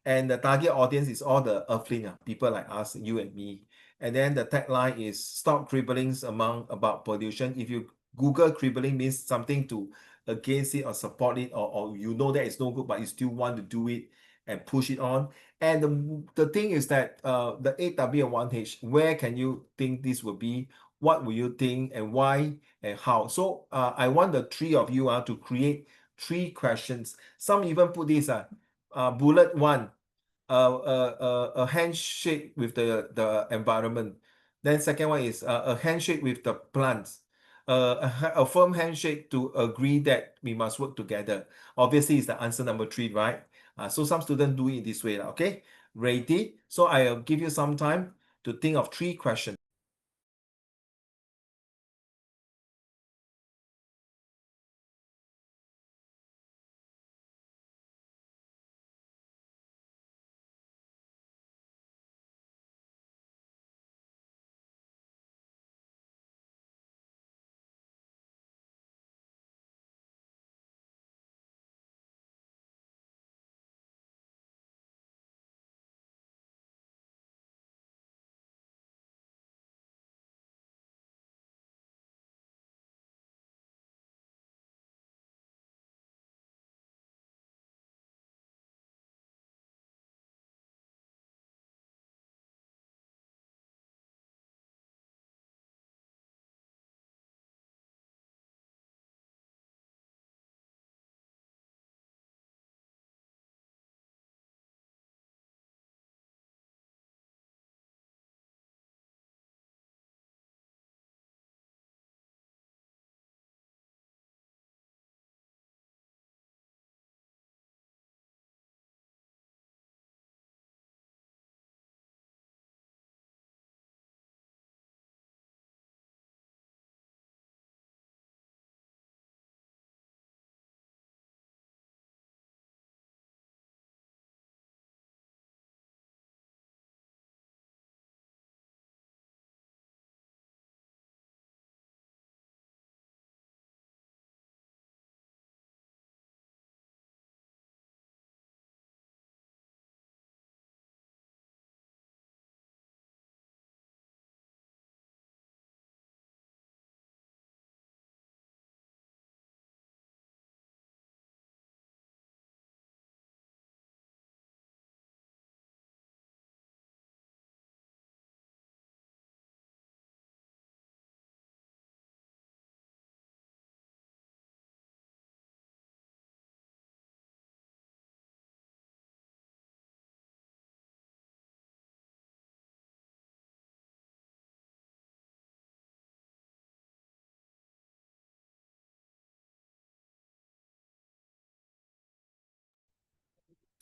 And the target audience is all the earthling, people like us, you and me. And then the tagline is stop cribblings about pollution. If you Google cribbling means something to against it or support it, or you know that it's no good, but you still want to do it and push it on. And the thing is that the 8W and 1H, where can you think this will be? What will you think and why and how? So I want the 3 of you to create 3 questions. Some even put this bullet 1, a handshake with the environment. Then second one is a handshake with the plants. A firm handshake to agree that we must work together. Obviously, it's the answer number 3, right? So some students do it this way, okay? Ready? So I'll give you some time to think of 3 questions.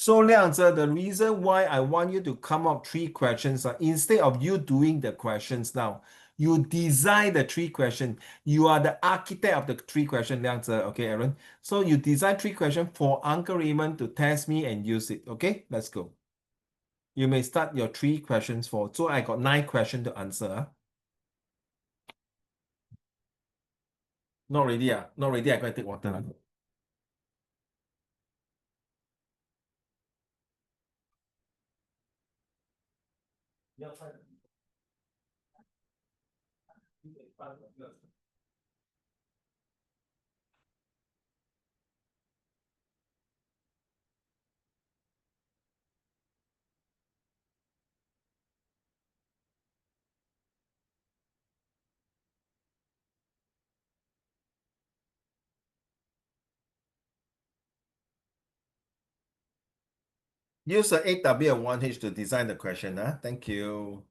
So Liang-Zhe, the reason why I want you to come up 3 questions, instead of you doing the questions now, you design the 3 questions. You are the architect of the 3 questions, Liang-Zhe. Okay, Aaron? So you design 3 questions for Uncle Raymond to test me and use it. Okay, let's go. You may start your 3 questions for, so I got 9 questions to answer. Not ready, Not ready, I gotta take water. Use the 8W and 1H to design the question. Thank you.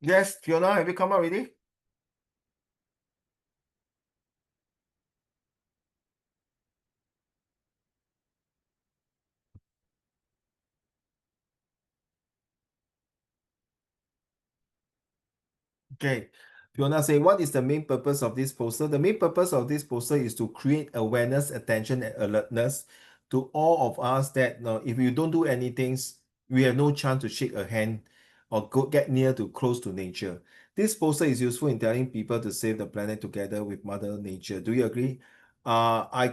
Yes, Fiona, have you come up already? Okay. Fiona say, what is the main purpose of this poster? The main purpose of this poster is to create awareness, attention, and alertness to all of us that if you don't do anything, we have no chance to shake a hand or get near to close to nature. This poster is useful in telling people to save the planet together with Mother Nature. Do you agree? I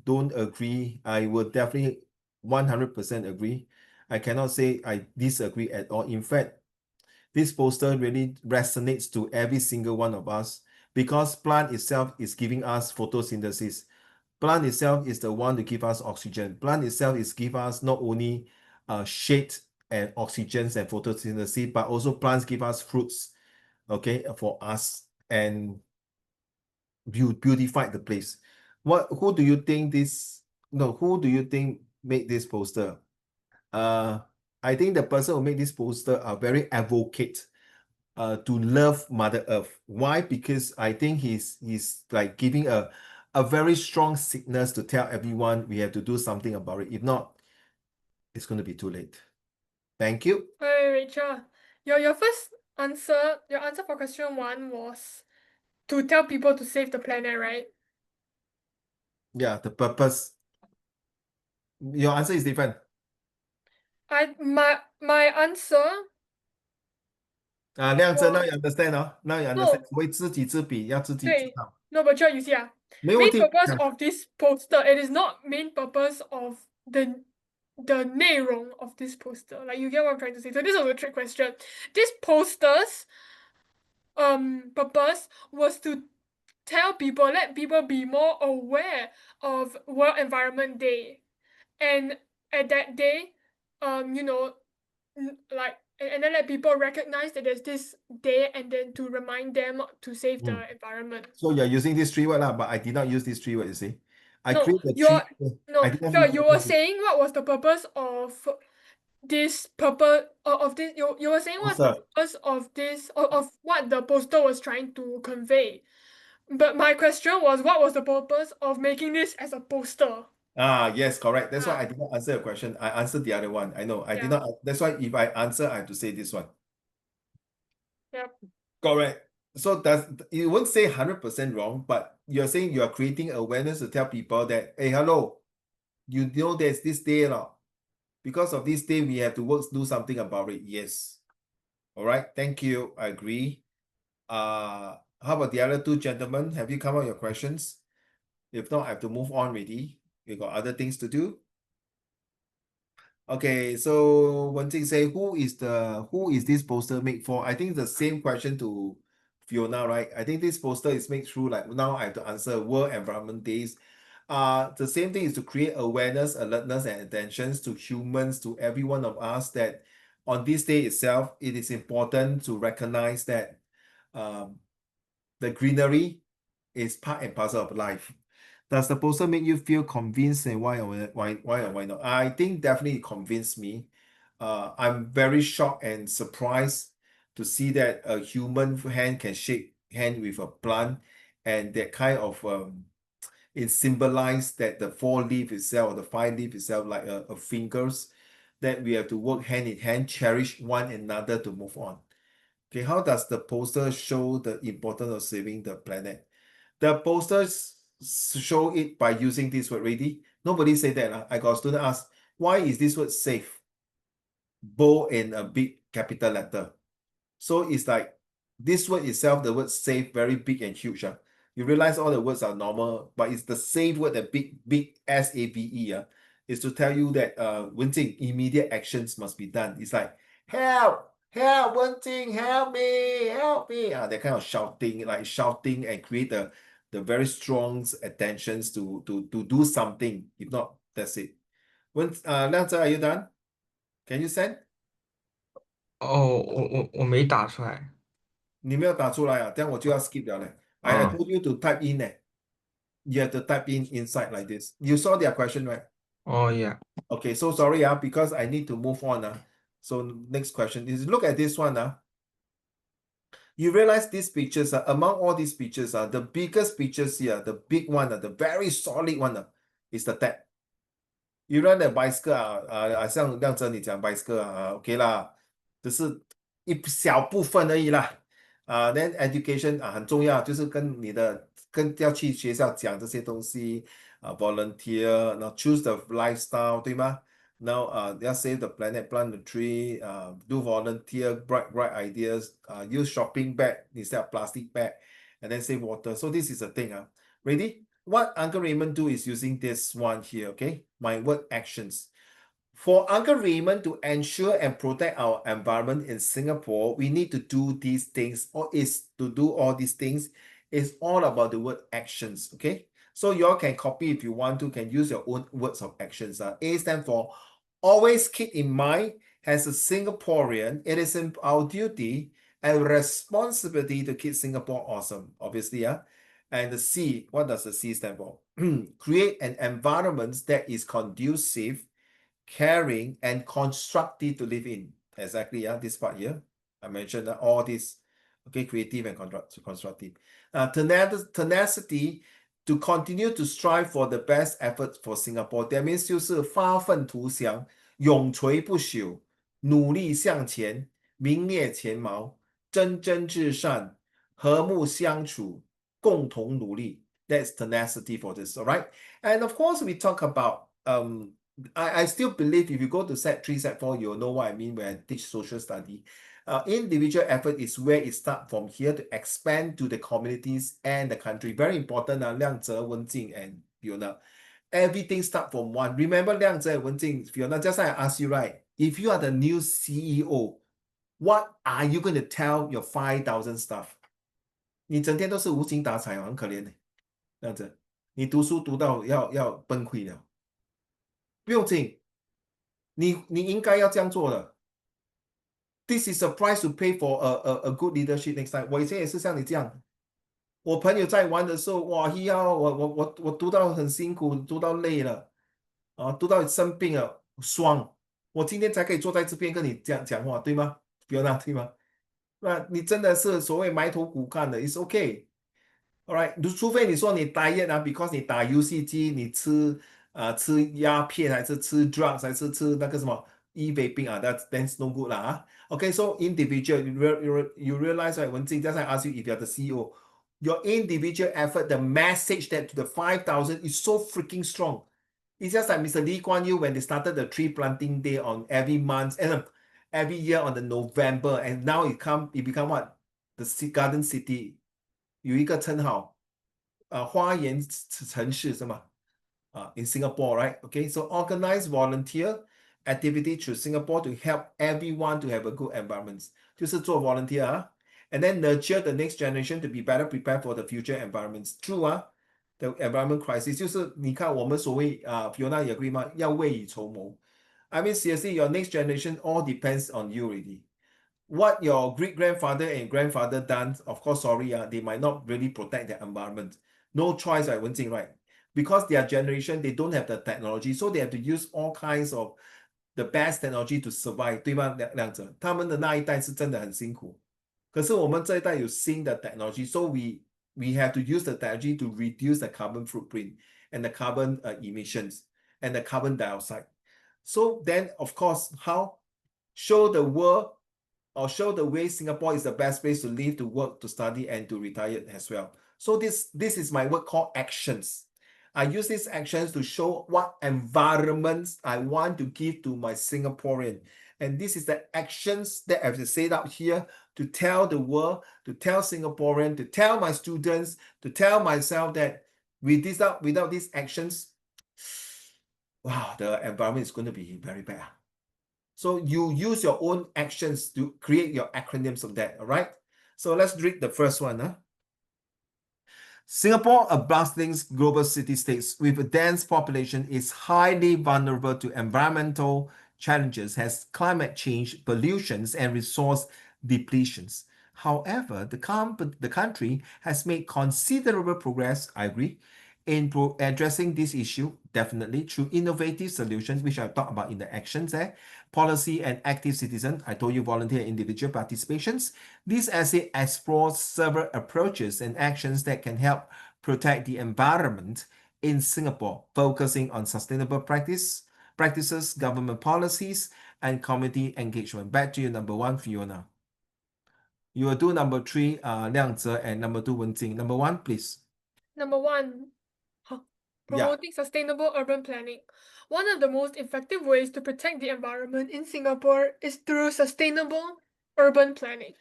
don't agree. I will definitely 100% agree. I cannot say I disagree at all. In fact, this poster really resonates to every single one of us because plant itself is giving us photosynthesis. Plant itself is the one to give us oxygen. Plant itself is give us not only shade and oxygens and photosynthesis, but also plants give us fruits, okay, for us and beautify the place. Who do you think who do you think made this poster? I think the person who made this poster are very advocate to love Mother Earth. Why? Because I think he's like giving a very strong signals to tell everyone we have to do something about it. If not, it's going to be too late. Thank you. Hey, Rachel, your first answer, your answer for question 1 was to tell people to save the planet, right? Yeah, the purpose. Your answer is different. My answer 亮真 now you understand, now you understand. no 为知己知彼，要知己知对道。 no but Cher, you see没问 main 题。 purpose of this poster, it is not main purpose of the 内容 of this poster. Like you get what I'm trying to say. So this was a trick question. This poster's purpose was to let people be more aware of World Environment Day. And at that day, you know, like and then let people recognize that there's this day and then to remind them to save the environment. So you're using these 3 words, but I did not use these 3 words, you see. I No, create the you're 3. no, I did not sure, use you were saying what was the purpose of this purpose of this you were saying what's the poster. purpose of this of what the poster was trying to convey. But my question was what was the purpose of making this as a poster? Yes, correct. That's why Ah. I did not answer your question. I answered the other one. I know. I did Yeah. not. That's why if I answer, I have to say this one. Yep. Correct. So you won't say 100% wrong, but you're saying you are creating awareness to tell people that, hey, hello, you know there's this day now. Because of this day, we have to do something about it. Yes. All right. Thank you. I agree. How about the other 2 gentlemen? Have you come up with your questions? If not, I have to move on already. We got other things to do. Okay, so Wenjing say, who is this poster made for? I think the same question to Fiona, right? I think this poster is made through like now I have to answer World Environment Days. The same thing is to create awareness, alertness, and attentions to humans, to every one of us that on this day itself, it is important to recognize that the greenery is part and parcel of life. Does the poster make you feel convinced, and why or why not? I think definitely it convinced me. I'm very shocked and surprised to see that a human hand can shake hand with a plant, and that kind of it symbolized that the 4 leaf itself, or the 5 leaf itself, like a fingers, that we have to work hand in hand, cherish one another to move on. Okay, how does the poster show the importance of saving the planet? The posters show it by using this word ready. Nobody said that. I got a student ask, why is this word safe? Bold in a big capital letter. So it's like this word itself, the word safe, very big and huge. You realize all the words are normal, but it's the safe word, the big SAVE, is to tell you that Wenjing, immediate actions must be done. It's like, help, Wenjing, help me. That kind of shouting and create the very strong attentions to do something. If not, that's it. Liang Zhe, are you done? Can you send? 我没打出来。你没有打出来啊，这样我就要 skip 了嘞。I told you to type in 呢。You have to type in inside like this. You saw their question, right? Oh yeah. Okay, so sorry, because I need to move on. So next question is, look at this one. You realize these pictures, among all these pictures, the biggest pictures here, the big one, the very solid one, is the tap. You ride a bicycle 像亮哲你讲 bicycle OK 啦，只是一小部分而已啦。then education 很重要，就是跟要去学校讲这些东西volunteer，然后 choose the lifestyle，对吗？然后要 save the planet, plant the tree, do volunteer, bright ideas, use shopping bag instead of plastic bag, and then save water. So this is the thing. Ready? What Uncle Raymond do is using this one here, okay? My word actions. For Uncle Raymond to ensure and protect our environment in Singapore, we need to do these things, or is to do all these things It's all about the word actions, okay? So you all can copy if you want to, can use your own words of actions. A stand for always keep in mind, as a Singaporean, it is in our duty and responsibility to keep Singapore awesome, obviously. And the C, what does the C stand for? Create an environment that is conducive, caring, and constructive to live in. Exactly, this part here. I mentioned all this, okay, creative and constructive. Tenacity to continue to strive for the best effort for Singapore. That means 就是发愤图强，永垂不朽，努力向前，名列前茅，蒸蒸日上，和睦相处，共同努力。That's tenacity for this, all right? And of course, we talk about I still believe if you go to set 3, set 4, you'll know what I mean when I teach social study. Individual effort is where it starts from here to expand to the communities and the country. Very important, Liang Zhe, Wen Jing, and Fiona. Everything starts from one. Remember Liang Zhe and Wen Jing, Fiona, just like I asked you, right? If you are the new CEO, what are you going to tell your 5,000 staff? 你整天都是无精打采，很可怜的，这样子，你读书读到要崩溃了。不用紧，你应该要这样做的。This is a price to pay for a good leadership next time。我以前也是像你这样，我朋友在玩的时候，哇，我读到很辛苦，读到累了，读到生病了，爽。我今天才可以坐在这边跟你讲话，对吗？不要那对吗？那你真的是所谓埋头苦干的 ，it's okay。Alright，除非你说你 diet because 你打游戏机，你吃鸦片，还是吃 drugs， 还是吃那个什么 e-vaping that's no good 啦Okay, so individual, you realize right, 文静 just like I ask you if you're the CEO, your individual effort, the message that to the 5,000 is so freaking strong. It's just like Mr. Lee Kuan Yew when they started the tree planting day on every month and every year on the November, and now it become what? The garden city. 有一个称号，花园城市是吗？in Singapore, right? Okay, so organize volunteer activity through Singapore to help everyone to have a good environment. 就是做 volunteer and then nurture the next generation to be better prepared for the future environments. True the environment crisis 就是你看我们所谓Fiona 也 agree 吗？要未雨绸缪。I mean seriously, your next generation all depends on you already. What your great-grandfather and grandfather done, of course, sorry, they might not really protect the environment. No choice, right, Wen-Jing, right? Because their generation, they don't have the technology, so they have to use all kinds of the best technology to survive, 对吗？亮者，他们的那一代是真的很辛苦。可是我们这一代有新的 technology, so we have to use the technology to reduce the carbon footprint and the carbon emissions and the carbon dioxide. So then, of course, how show the world or show the way Singapore is the best place to live, to work, to study, and to retire as well. So this is my word called actions. I use these actions to show what environments I want to give to my Singaporean. And this is the actions that I have to set up here to tell the world, to tell Singaporean, to tell my students, to tell myself that without these actions, wow, the environment is going to be very bad. So you use your own actions to create your acronyms of that, all right? So let's read the first one. Singapore, a bustling global city-state with a dense population, is highly vulnerable to environmental challenges as climate change, pollutions, and resource depletions. However, the country has made considerable progress, I agree, in addressing this issue, definitely through innovative solutions, which I've talked about in the actions there, policy and active citizen. I told you volunteer individual participations. This essay explores several approaches and actions that can help protect the environment in Singapore, focusing on sustainable practices, government policies, and community engagement. Back to you, number 1, Fiona. You will do number 3, Liang Zhe, and number 2, Wen Jing. Number 1, please. Number 1, promoting sustainable urban planning. One of the most effective ways to protect the environment in Singapore is through sustainable urban planning.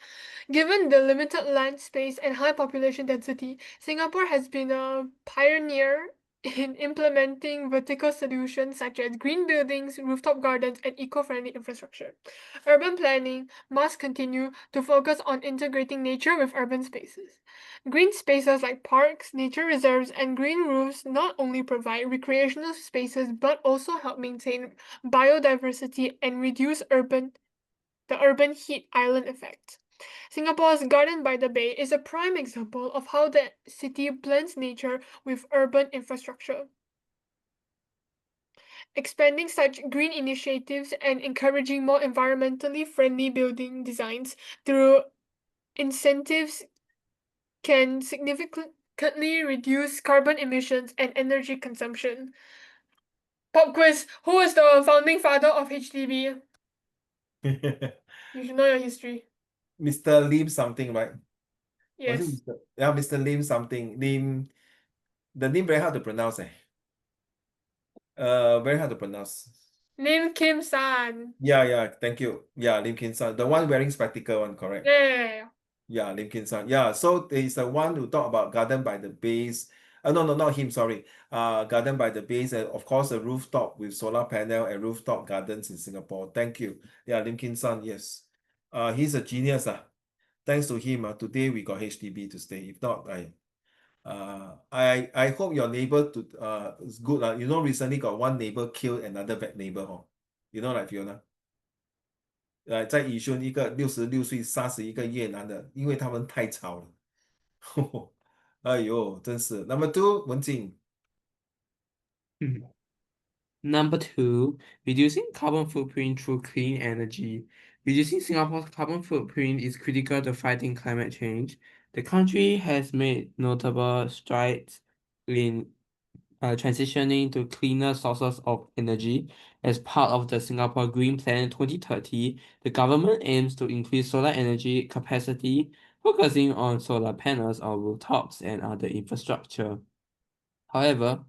Given the limited land space and high population density, Singapore has been a pioneer in implementing vertical solutions such as green buildings, rooftop gardens, and eco-friendly infrastructure. Urban planning must continue to focus on integrating nature with urban spaces. Green spaces like parks, nature reserves, and green roofs not only provide recreational spaces but also help maintain biodiversity and reduce the urban heat island effect. Singapore's Garden by the Bay is a prime example of how the city blends nature with urban infrastructure. Expanding such green initiatives and encouraging more environmentally friendly building designs through incentives can significantly reduce carbon emissions and energy consumption. Pop quiz: who is the founding father of HDB? You should know your history. Mr. Lim something, right? Was it Yes. Mr. Yeah, Mr. Lim something. Lim, the name very hard to pronounce, eh? Very hard to pronounce. Lim Kim San. Yeah, thank you. Yeah, Lim Kim San, the one wearing spectacle one, correct? Yeah. Yeah, Lim Kim San. Yeah, so there is the one who talk about Garden by the Base. No, not him, sorry. Garden by the Base, and of course, a rooftop with solar panel and rooftop gardens in Singapore. Thank you. Yeah, Lim Kim San, yes. He's a genius. Thanks to him, today we got HDB to stay. If not, I hope your neighbor is good. You know, recently got one neighbor killed another bad neighbor. You know, like Fiona. 在宜轩一个66岁杀死一个越南的，因为他们太吵了。哎呦，真是。Number two，文静。Number two, reducing carbon footprint through clean energy. Reducing Singapore's carbon footprint is critical to fighting climate change. The country has made notable strides in transitioning to cleaner sources of energy. As part of the Singapore Green Plan 2030, the government aims to increase solar energy capacity, focusing on solar panels on rooftops and other infrastructure. However,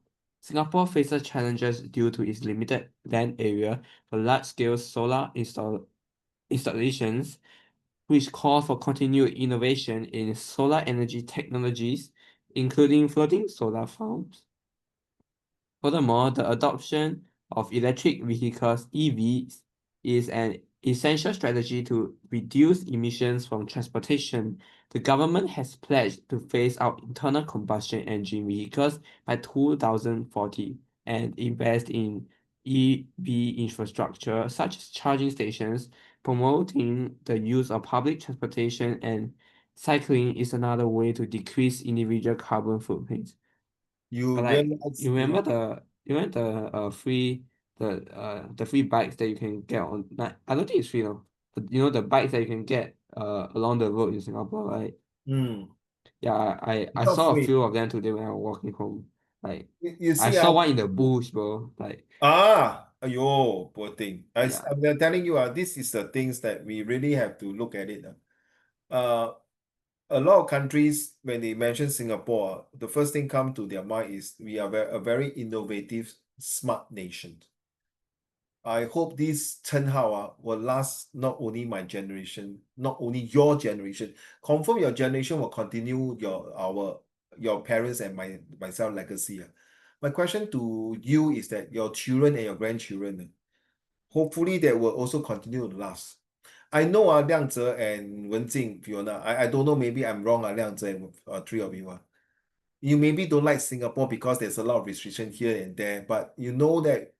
Singapore faces challenges due to its limited land area for large-scale solar installations, which call for continued innovation in solar energy technologies, including floating solar farms. Furthermore, the adoption of electric vehicles (EVs) is an essential strategy to reduce emissions from transportation. The government has pledged to phase out internal combustion engine vehicles by 2040 and invest in EV infrastructure such as charging stations. Promoting the use of public transportation and cycling is another way to decrease individual carbon footprints. You But like realize, you remember the free bikes that you can get on, like I don't think it's free though. But you know the bikes that you can get along the road in Singapore, right? Yeah, I it's not saw a free. few of them today when I was walking home. Like You I see, saw one in the bush, bro. Like ayo, poor thing. yeah. I'm telling you, this is the things that we really have to look at it. A lot of countries, when they mention Singapore, the first thing come to their mind is we are a very innovative, smart nation. I hope this turnout will last not only my generation, not only your generation. Confirm your generation will continue your parents and myself legacy. My question to you is that your children and your grandchildren, hopefully they will also continue to last. I know Liang Zhe and Wen Jing, Fiona. I don't know, maybe I'm wrong, Liang Zhe and three of you. You maybe don't like Singapore because there's a lot of restriction here and there, but you know that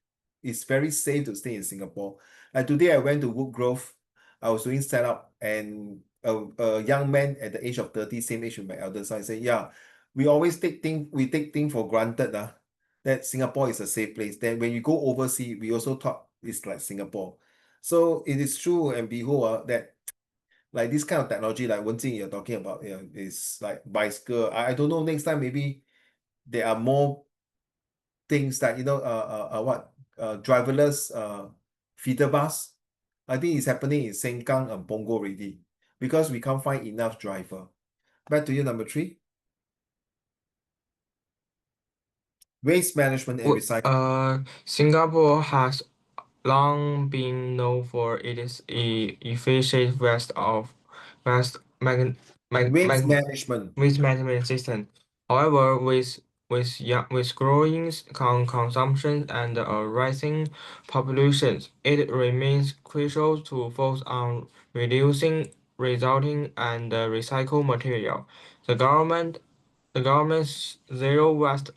it's very safe to stay in Singapore. Like today, I went to Woodgrove. I was doing setup, and a young man at the age of 30, same age with my elder son, said, "Yeah, we take things for granted, that Singapore is a safe place. Then when you go overseas, we also thought it's like Singapore. So it is true, and behold, that like this kind of technology, like Wen Jing you're talking about, is like bicycle. I don't know. Next time maybe there are more things that driverless feeder bus. I think it's happening in Sengkang and Punggol already because we can't find enough driver. Back to you, number three. Waste management and recycling. Singapore has long been known for its efficient waste mag mag Waste mag management. waste management system. However, with with growing consumption and a rising populations, it remains crucial to focus on reducing, resulting, and recycled material. The government, the government's zero waste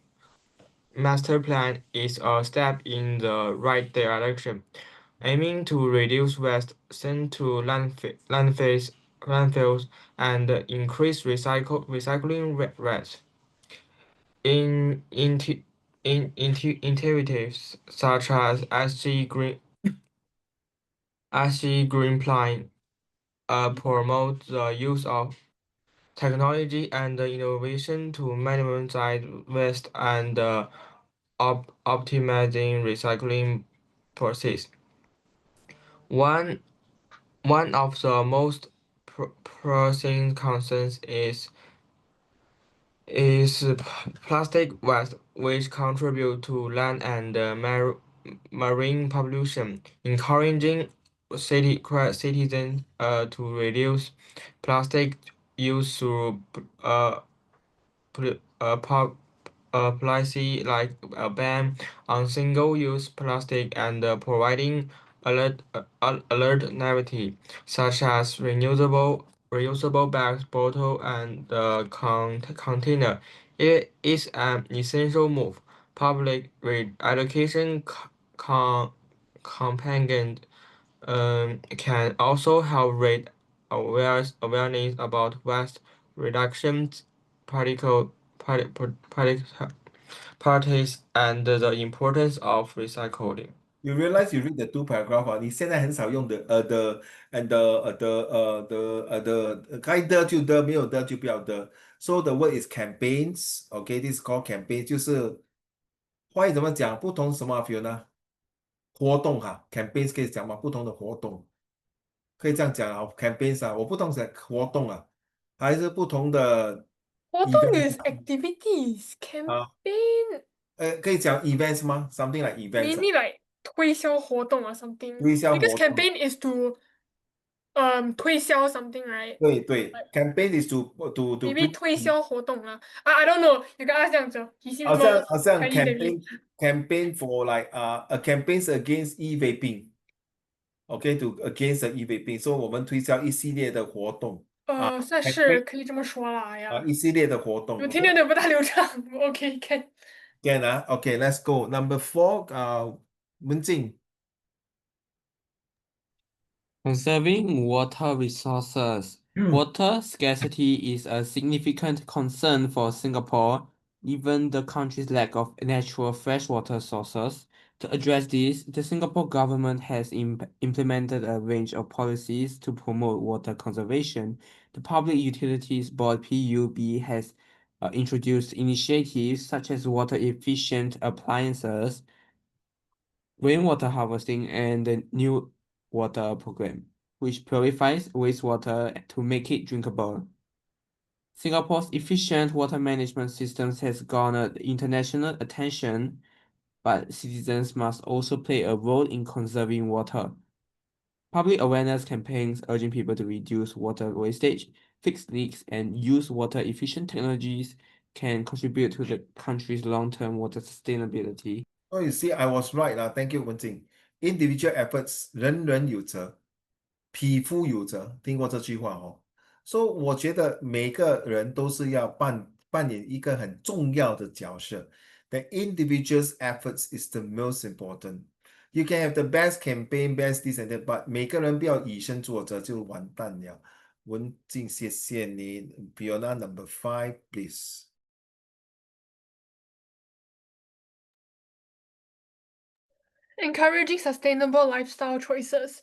master plan is a step in the right direction, aiming to reduce waste sent to landfills and increase recycling rates. Initiatives such as SG Green Plan promote the use of technology and innovation to minimize waste and optimizing recycling process. One one of the most pressing concerns is plastic waste, which contribute to land and marine pollution. Encouraging citizens to reduce plastic use through policy like a ban on single-use plastic and providing alternative such as reusable bags, bottle, and container. It is an essential move. Public education campaign can also help raise awareness about waste reduction, particle, parties, and the importance of recycling. You realize you read the two paragraph 啊，你现在很少用的的 and the 该的就的，没有的就不要的。So the word is campaigns. Okay, this is called campaign，就是华语怎么讲？不同什么 Fiona？活动哈，campaigns 可以讲吗？不同的活动可以这样讲啊，campaigns 啊，我不懂是活动啊，还是不同的活动 events is activities, 啊？campaign 可以讲 events 吗？Something like events 啊， mainly like 推销活动 or something. 推销 Because 活动。campaign is to 推销 something, right? 对对 Like ，campaign is to maybe pre 推销活动啦。I don't know. You can ask 这样子 He seems 好像 more Chinese than me. campaign for like a campaigns against e-vaping，OK to against the e-vaping，所以我们推销一系列的活动啊算是，campaign 可以这么说啦呀。一系列的活动我听，OK，得有点不大流畅。OK, can. can 啊，OK，let's go number four，文静 Conserving water resources. Water scarcity is a significant concern for Singapore, given the country's lack of natural freshwater sources. To address this, the Singapore government has implemented a range of policies to promote water conservation. The Public Utilities Board (PUB) has introduced initiatives such as water efficient appliances, rainwater harvesting, and the new water program, which purifies wastewater to make it drinkable. Singapore's efficient water management systems has garnered international attention, but citizens must also play a role in conserving water. Public awareness campaigns urging people to reduce water wastage, fix leaks, and use water efficient technologies can contribute to the country's long-term water sustainability. Oh, you see, I was right 啦，Thank you，文静。Individual efforts，人人有责，匹夫有责，听过这句话哦。所以我觉得每个人都是要扮演一个很重要的角色。The individual's efforts is the most important. You can have the best campaign, best this and that, but 每个人不要以身作则就完蛋了。文静，谢谢你。Fiona number 5, please. Encouraging sustainable lifestyle choices.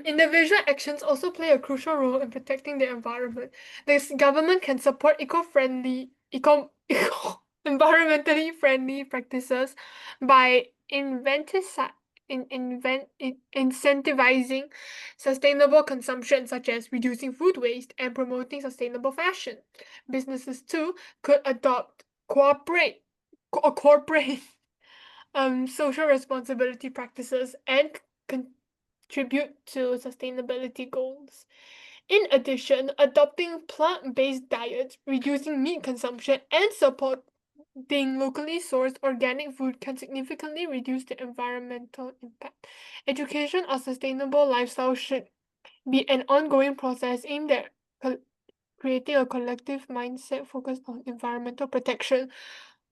Individual actions also play a crucial role in protecting the environment. The government can support environmentally friendly practices by incentivizing sustainable consumption, such as reducing food waste and promoting sustainable fashion. Businesses too could cooperate social responsibility practices and contribute to sustainability goals. In addition, adopting plant-based diets, reducing meat consumption, and locally sourced organic food can significantly reduce the environmental impact. Education or sustainable lifestyle should be an ongoing process aimed at creating a collective mindset focused on environmental protection.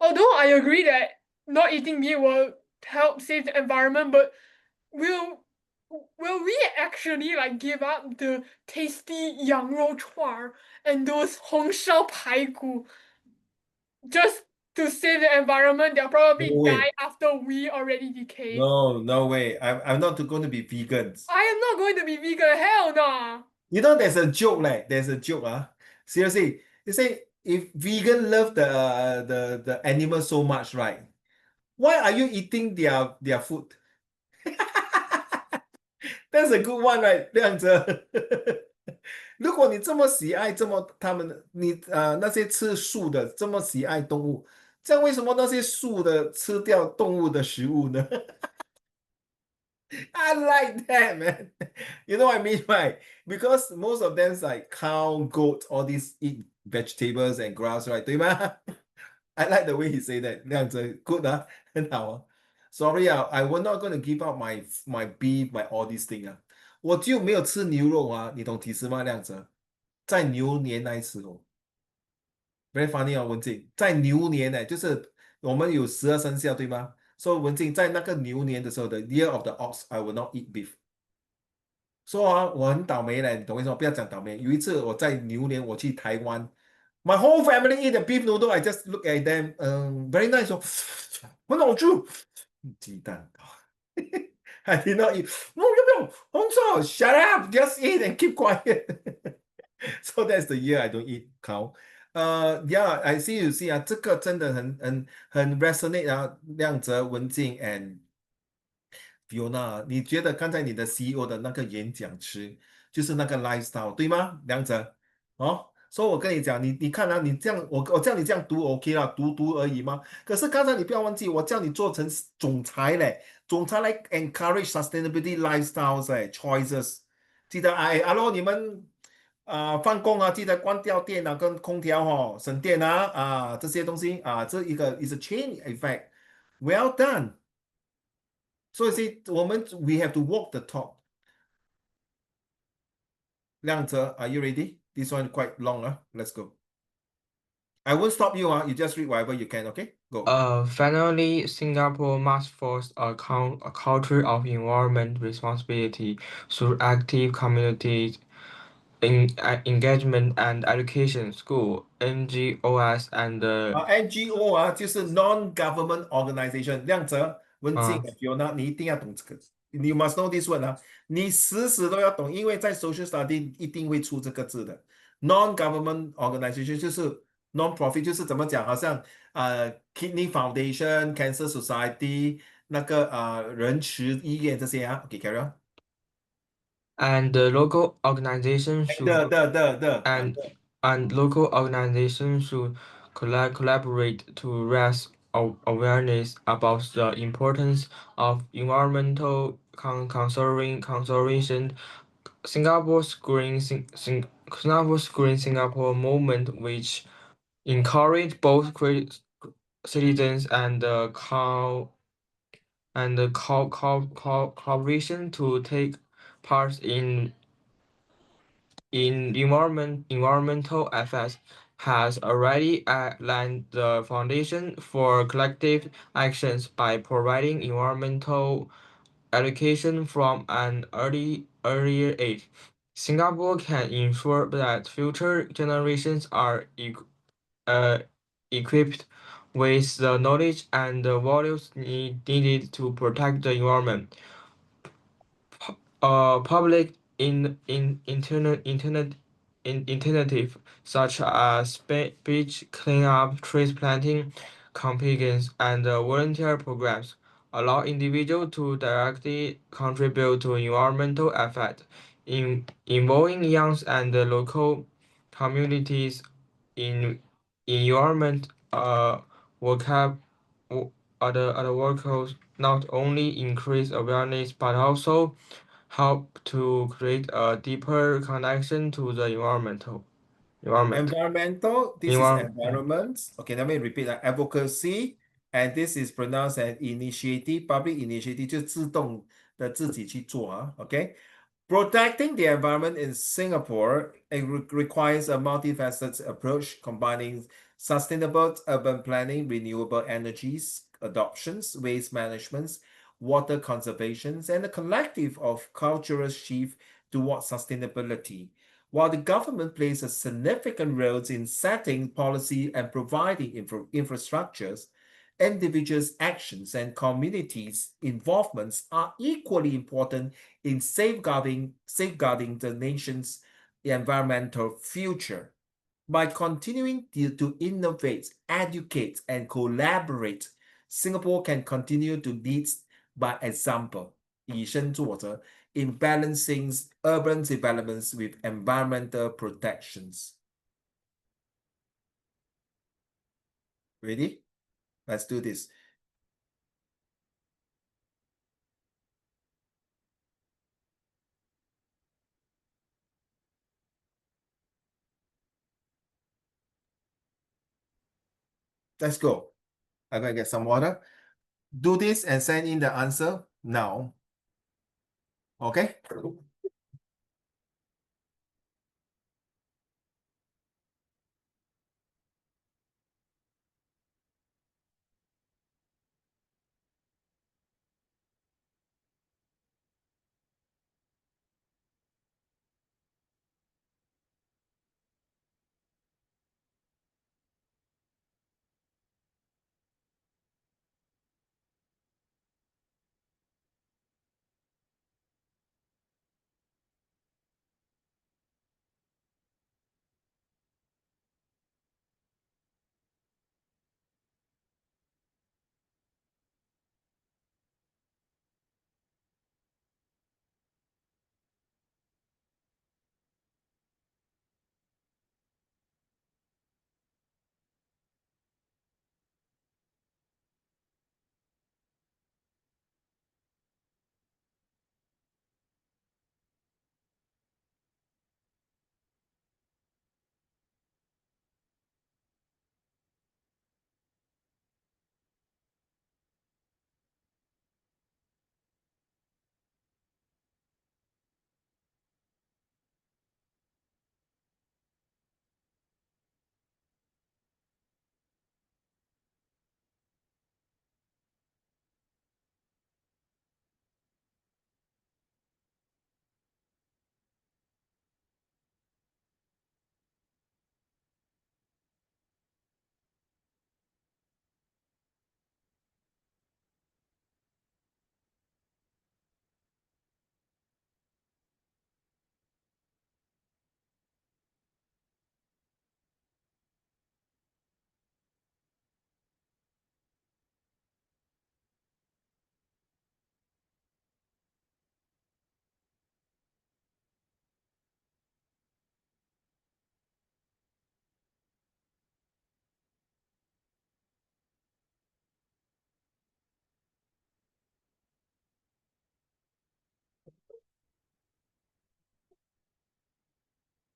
Although I agree that not eating meat will help save the environment, but will will we actually like give up the tasty 羊肉串 and those 红烧排骨 just to save the environment? They'll probably No way. die after we already decay. No way. I'm not going to be vegans. I am not going to be vegan. Hell no. You know, there's a joke, like there's a joke, seriously. They say if vegan love the animal so much, right? Why are you eating their food? That's a good one, right? 这样子。如果你这么喜爱他们的那些吃素的这么喜爱动物，这样为什么那些素的吃掉动物的食物呢？I like that, man. You know what I mean, right? Because most of them is like cow, goat, all these eat vegetables and grass, right? 对吗？I like the way he say that. 这样子 good 很好Sorry I will not going to give up my beef, my all these thing 我就没有吃牛肉你懂提示吗？这样子，在牛年那一次very funny 文静，在牛年呢，就是我们有12生肖对吗？所以文静在那个牛年的时候的 Year of the Ox, I will not eat beef。说我很倒霉嘞，你懂我意思吗？不要讲倒霉。有一次我在牛年我去台湾，my whole family eat the beef noodle. I just look at them, very nice 很好吃，鸡蛋糕。I did not eat. No, no, no. Shut up. Just eat and keep quiet. So that's the year I don't eat cow. Yeah, I see you see 这个真的很 resonate 亮泽、文静 and Fiona，你觉得刚才你的 CEO 的那个演讲词就是那个 lifestyle 对吗？梁泽，所以我跟你讲，你看你这样，我叫你这样读 OK 啦，读而已嘛。可是刚才你不要忘记，我叫你做成总裁嘞，总裁来 encourage sustainability lifestyles choices。记得阿罗你们放工记得关掉电脑跟空调省电这些东西这一个 is a chain effect。Well done。所以 see we have to walk the talk。亮泽，Are you ready? This one quite long Let's go. I won't stop you You just read whatever you can. Okay, go. Finally, Singapore must foster a culture of environment responsibility through active community engagement and education, school, NGOs, and NGO 就是 non-government organization。亮泽、文静、Fiona，你一定要懂这个。你 must know this one 你时都要懂，因为在 social study 一定会出这个字的。Non-government organization 就是 non-profit，就是怎么讲？好像Kidney Foundation、Cancer Society 那个人慈医院这些OK，carry on。and the local organizations should and and local organizations should collaborate to raise awareness about the importance of environmental conservation. Singapore's Green Singapore movement, which encourage both citizens and the corporation to take part in environmental affairs, has already laid the foundation for collective actions by providing environmental education from an earlier age. Singapore can ensure that future generations are uh, equipped with the knowledge and the values needed to protect the environment. Public initiative such as beach cleanup, tree planting campaigns, and volunteer programs allow individuals to directly contribute to environmental effort, involving young and local communities in environment vocab other workers not only increase awareness but also help to create a deeper connection to the environmental. Environment. Environmental, this is Environment. environment. Okay, let me repeat that. Advocacy, and this is pronounced as initiative, public initiative 就自动的自己去做啊。Okay. Protecting the environment in Singapore requires a multifaceted approach combining sustainable urban planning, renewable energies adoptions, waste management, water conservation, and a collective of cultural shift towards sustainability. While the government plays a significant role in setting policy and providing infrastructures, individuals' actions and communities' involvements are equally important in safeguarding the nation's environmental future. By continuing to innovate, educate, and collaborate, Singapore can continue to lead by example, 以身作则, in balancing urban developments with environmental protections. Ready? Let's do this. Let's go. I'm gonna get some water. Do this and send in the answer now. Okay?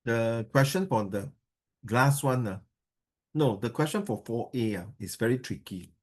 The question for the last one, no, the question for 4A is very tricky.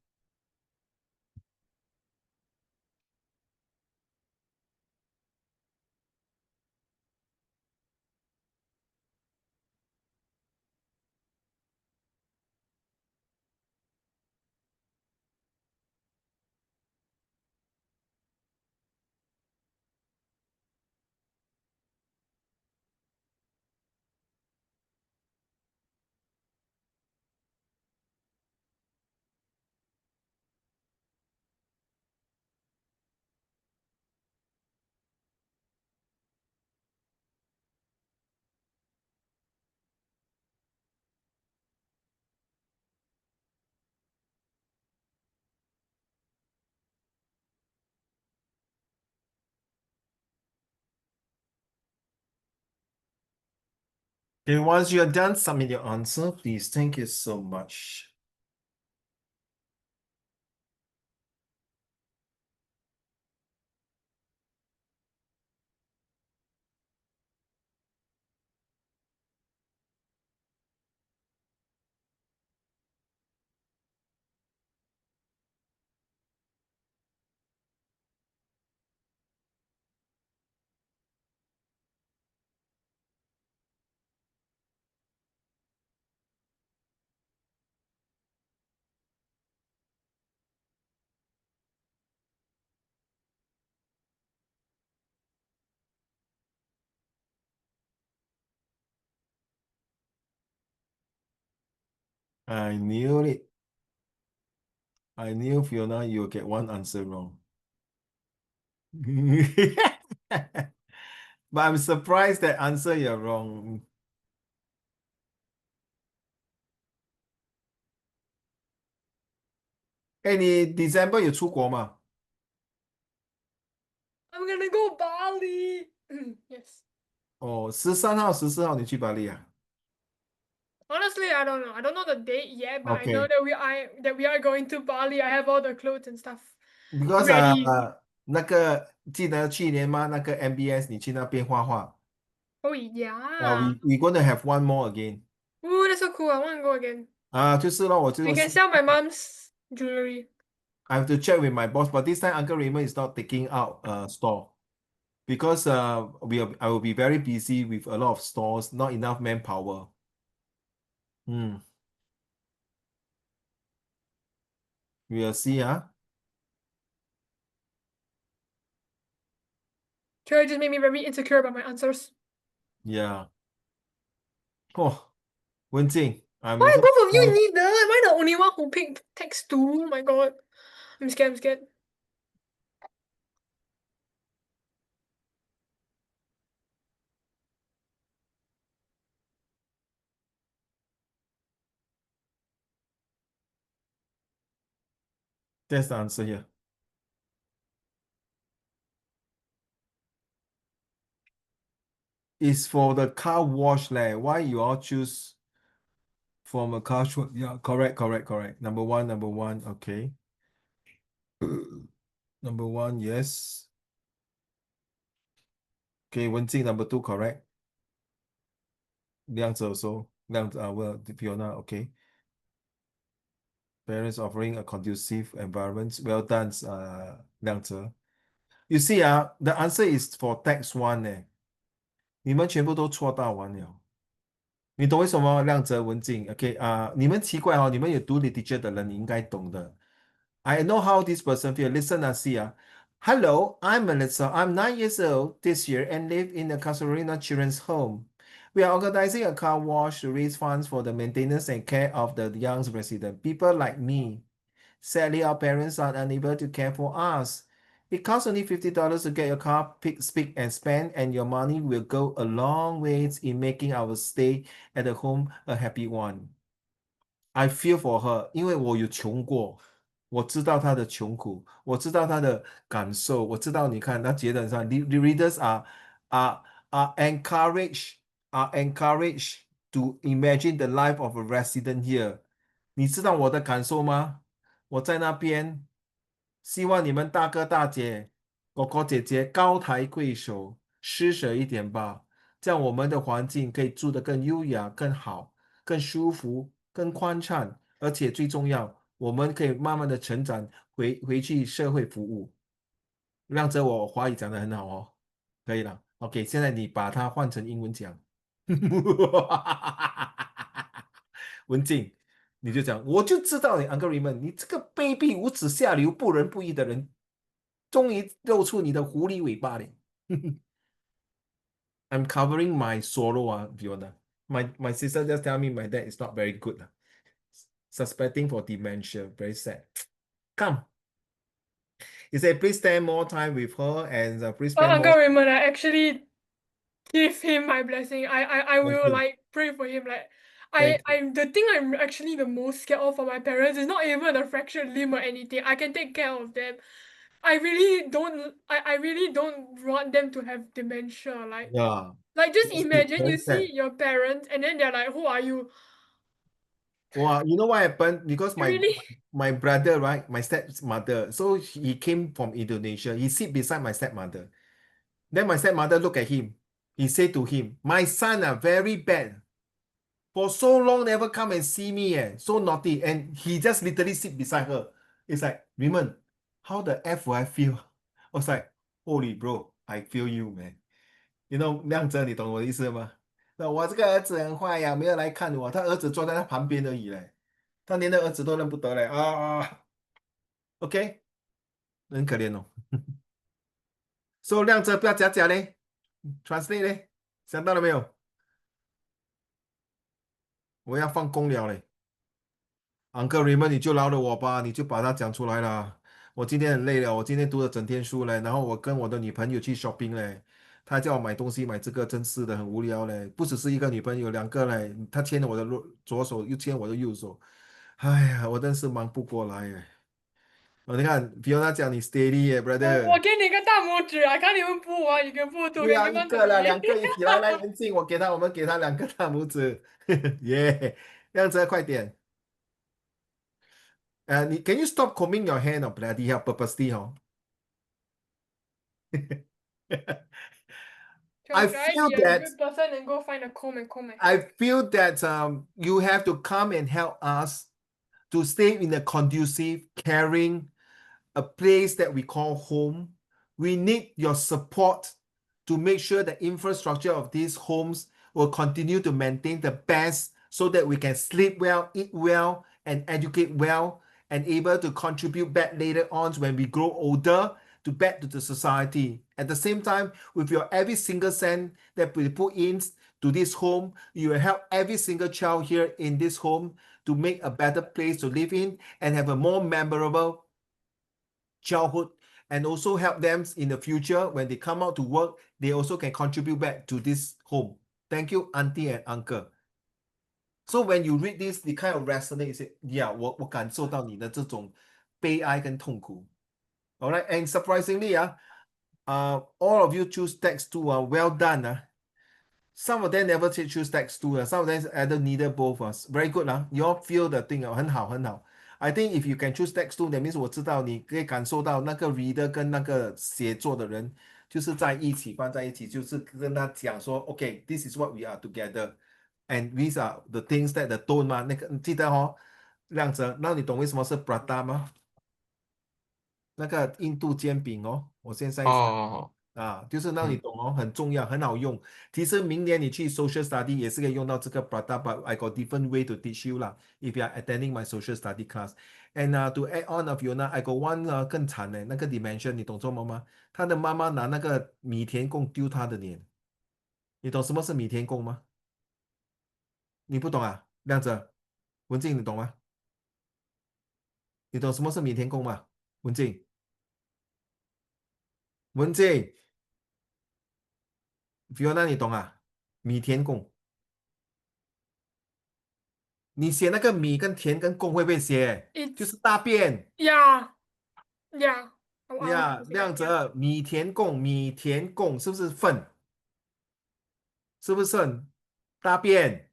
Okay, once you're done, submit your answer, please. Thank you so much. I knew it. I knew, Fiona, you'll get one answer wrong. But I'm surprised that answer you're wrong.你 December 有出国吗？ I'm gonna go Bali. Yes. 哦，13号、14号你去巴黎啊 Honestly, I don't know. I don't know the date yet, but I know？OK， that we are going to Bali. I have all the clothes and stuff because ready. 那个记得去年吗？那个 MBS 你去那边画画 Oh yeah. we gonna have one more again Ooh, that's so cool. I want to go again. 就是咯，我 We 就 can sell my mom's jewelry. I have to check with my boss, but this time Uncle Raymond is not taking out store because I will be very busy with a lot of stores, not enough manpower. We will see, Sure, it just made me very insecure about my answers. Yeah. Oh, Wenjing, I'm Why also both of you neither? Am I the only one who picked text two? Oh my god. I'm scared, I'm scared. That's the answer here. It's for the car wash leh. Why you all choose from a car wash? Yeah, correct. Number one, okay. Number one, yes. Okay, Wenjing, number two, correct. Liang also. Well, Fiona, okay. Parents offering a conducive environment. Well done, Liang Ze. You see, the answer is for text one 呢，你们全部都错到完了。你懂为什么亮泽文静？OK 你们奇怪哦，你们有读 literature 的人，你应该懂的。I know how this person feel. Listen and see. Hello, I'm Melissa. I'm 9 years old this year and live in the Casuarina Children's Home. We are organizing a car wash to raise funds for the maintenance and care of the young resident. People like me. Sadly, our parents are unable to care for us. It costs only $50 to get your car spick and span, and your money will go a long ways in making our stay at the home a happy one. I feel for her，因为我有穷过，我知道她的穷苦，我知道她的感受，我知道你看，她觉得上，the readers are are encouraged to imagine the life of a resident here。你知道我的感受吗？我在那边，希望你们大哥大姐、哥哥姐姐高抬贵手，施舍一点吧，这样我们的环境可以住得更优雅、更好。更舒服、更宽敞，而且最重要，我们可以慢慢的成长，回去社会服务。让着我华语讲的很好哦，可以了。OK，现在你把它换成英文讲。文静，你就讲，我就知道你 Uncle Raymond，你这个卑鄙无耻、下流、不仁不义的人，终于露出你的狐狸尾巴了。I'm covering my sorrow, Fiona. My sister just tell me my dad is not very good. Suspecting for dementia. Very sad. Come. He said, please spend more time with her and please spend Uncle more. Raymond, I actually give him my blessing. I Thank will you. like pray for him. Like Thank you. the thing I'm actually the most scared of for my parents is not even a fractured limb or anything. I can take care of them. I really don't want them to have dementia. Yeah. Like just That's it. imagine you Very see sad. your parents and then they're like, who are you? Well, you know what happened? Because my Really? my brother, right? My stepmother. So he came from Indonesia. He sit beside my stepmother. Then my stepmother look at him. He said to him, my son are very bad. For so long never come and see me, so naughty. And he just literally sit beside her. It's like, Raymond, how the F will I feel? I was like, holy bro, I feel you, man.亮哲，你懂我的意思吗？那我这个儿子很坏呀，没有来看我，他儿子坐在他旁边而已嘞，他连那儿子都认不得嘞OK，很可怜哦。So 亮哲不要假假嘞，translate 嘞，想到了没有？我要放工了嘞。Uncle Raymond，你就饶了我吧，你就把它讲出来了。我今天很累了，我今天读了整天书嘞，然后我跟我的女朋友去 shopping 嘞，她叫我买东西，买这个，真是的很无聊嘞。不只是一个女朋友，两个嘞，她牵着我的左手，又牵我的右手，哎呀，我真是忙不过来耶。哦，你看 Fiona 讲你 steady 耶我，brother。给你一个大拇指啊，看你们补我一个不读，不要给你们努一个了，力。两个一起来文静，我们给他两个大拇指，耶，这样子快点。你 Can you stop combing your hair or bloody hell purposely 哦 So I should I feel be a that good person and go find a comb and comb my I hair? feel that you have to come and help us to stay in a conducive, caring, a place that we call home. We need your support to make sure the infrastructure of these homes will continue to maintain the best so that we can sleep well, eat well, and educate well, and able to contribute back later on when we grow older to back to the society. At the same time, with your every single cent that we put in to this home, you will help every single child here in this home to make a better place to live in and have a more memorable childhood, and also help them in the future when they come out to work, they also can contribute back to this home. Thank you, auntie and uncle. So when you read this, you kind of resonate, you say, yeah, 我感受到你的这种悲哀跟痛苦。Alright, and surprisingly, all of you choose text two, well done. Some of them never choose text two, some of them either neither both. Very good. You all feel the thing, 很好很好。I think if you can choose text two, that means 我知道你可以感受到那个 reader 跟那个写作的人就是在一起放在一起，就是跟他讲说，OK, this is what we are together, and these are the things that the tone 嘛，那个你记得哦，亮泽，那你懂为什么是 prata 吗？那个印度煎饼哦，我现在哦，就是让你嗯，懂哦，很重要，很好用。其实明年你去 social study 也是可以用到这个 prata, but I got different way to teach you 啦。If you are attending my social study class, and to add on of you 呢，I got one 更惨的那个 dimension，你懂做么吗？他的妈妈拿那个米田共丢他的脸，你懂什么是米田共吗？你不懂啊，亮子，文静，你懂吗？你懂什么是米田共吗？文静，文静，Fiona，你懂啊？米田共。你写那个米跟田跟共会不会写？就 It's 是大便 yeah, yeah. I was 呀，gonna say that. 亮 Yeah. 泽米田共，米田共是不是粪？是不是大便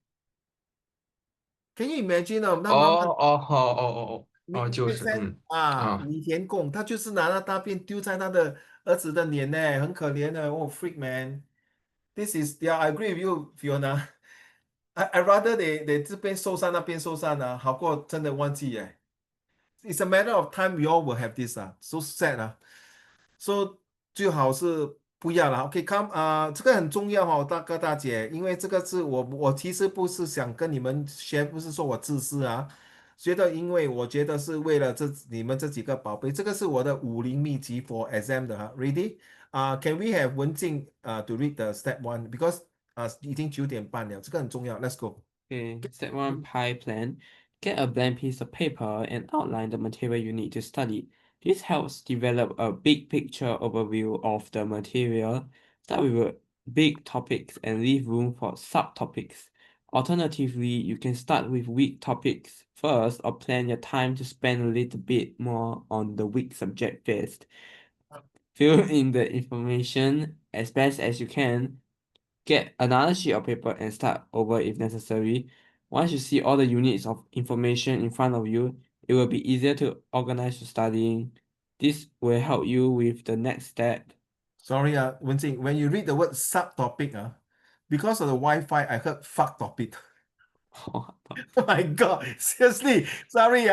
？Can you imagine 哦？他妈妈 就 make 是 sense 啊？啊，米田共，他就是拿那大便丢在他的儿子的脸呢，很可怜的哦，freak man。This is yeah, I agree with you, Fiona. I rather they 这边受伤那边受伤啊，好过真的忘记耶。It's a matter of time we all will have this so sad so 最好是不要了。OK，come 这个很重要大哥大姐，因为这个是我其实不是想跟你们学，不是说我自私觉得因为我觉得是为了你们这几个宝贝，这个是我的武林秘籍 for exam 的Ready？Can we have 文静to read the step one because 已经9点半了，这个很重要。Let's go。Okay, step one, pie plan. Get a blank piece of paper and outline the material you need to study. This helps develop a big picture overview of the material. Start with big topics and leave room for subtopics. Alternatively, you can start with weak topics first or plan your time to spend a little bit more on the weak subject first. Fill in the information as best as you can. Get another sheet of paper and start over if necessary. Once you see all the units of information in front of you, it will be easier to organize your studying. This will help you with the next step. Sorry, Wenjing, when you read the word subtopic, because of the Wi-Fi, I heard fuck topic. Oh my God, seriously, sorry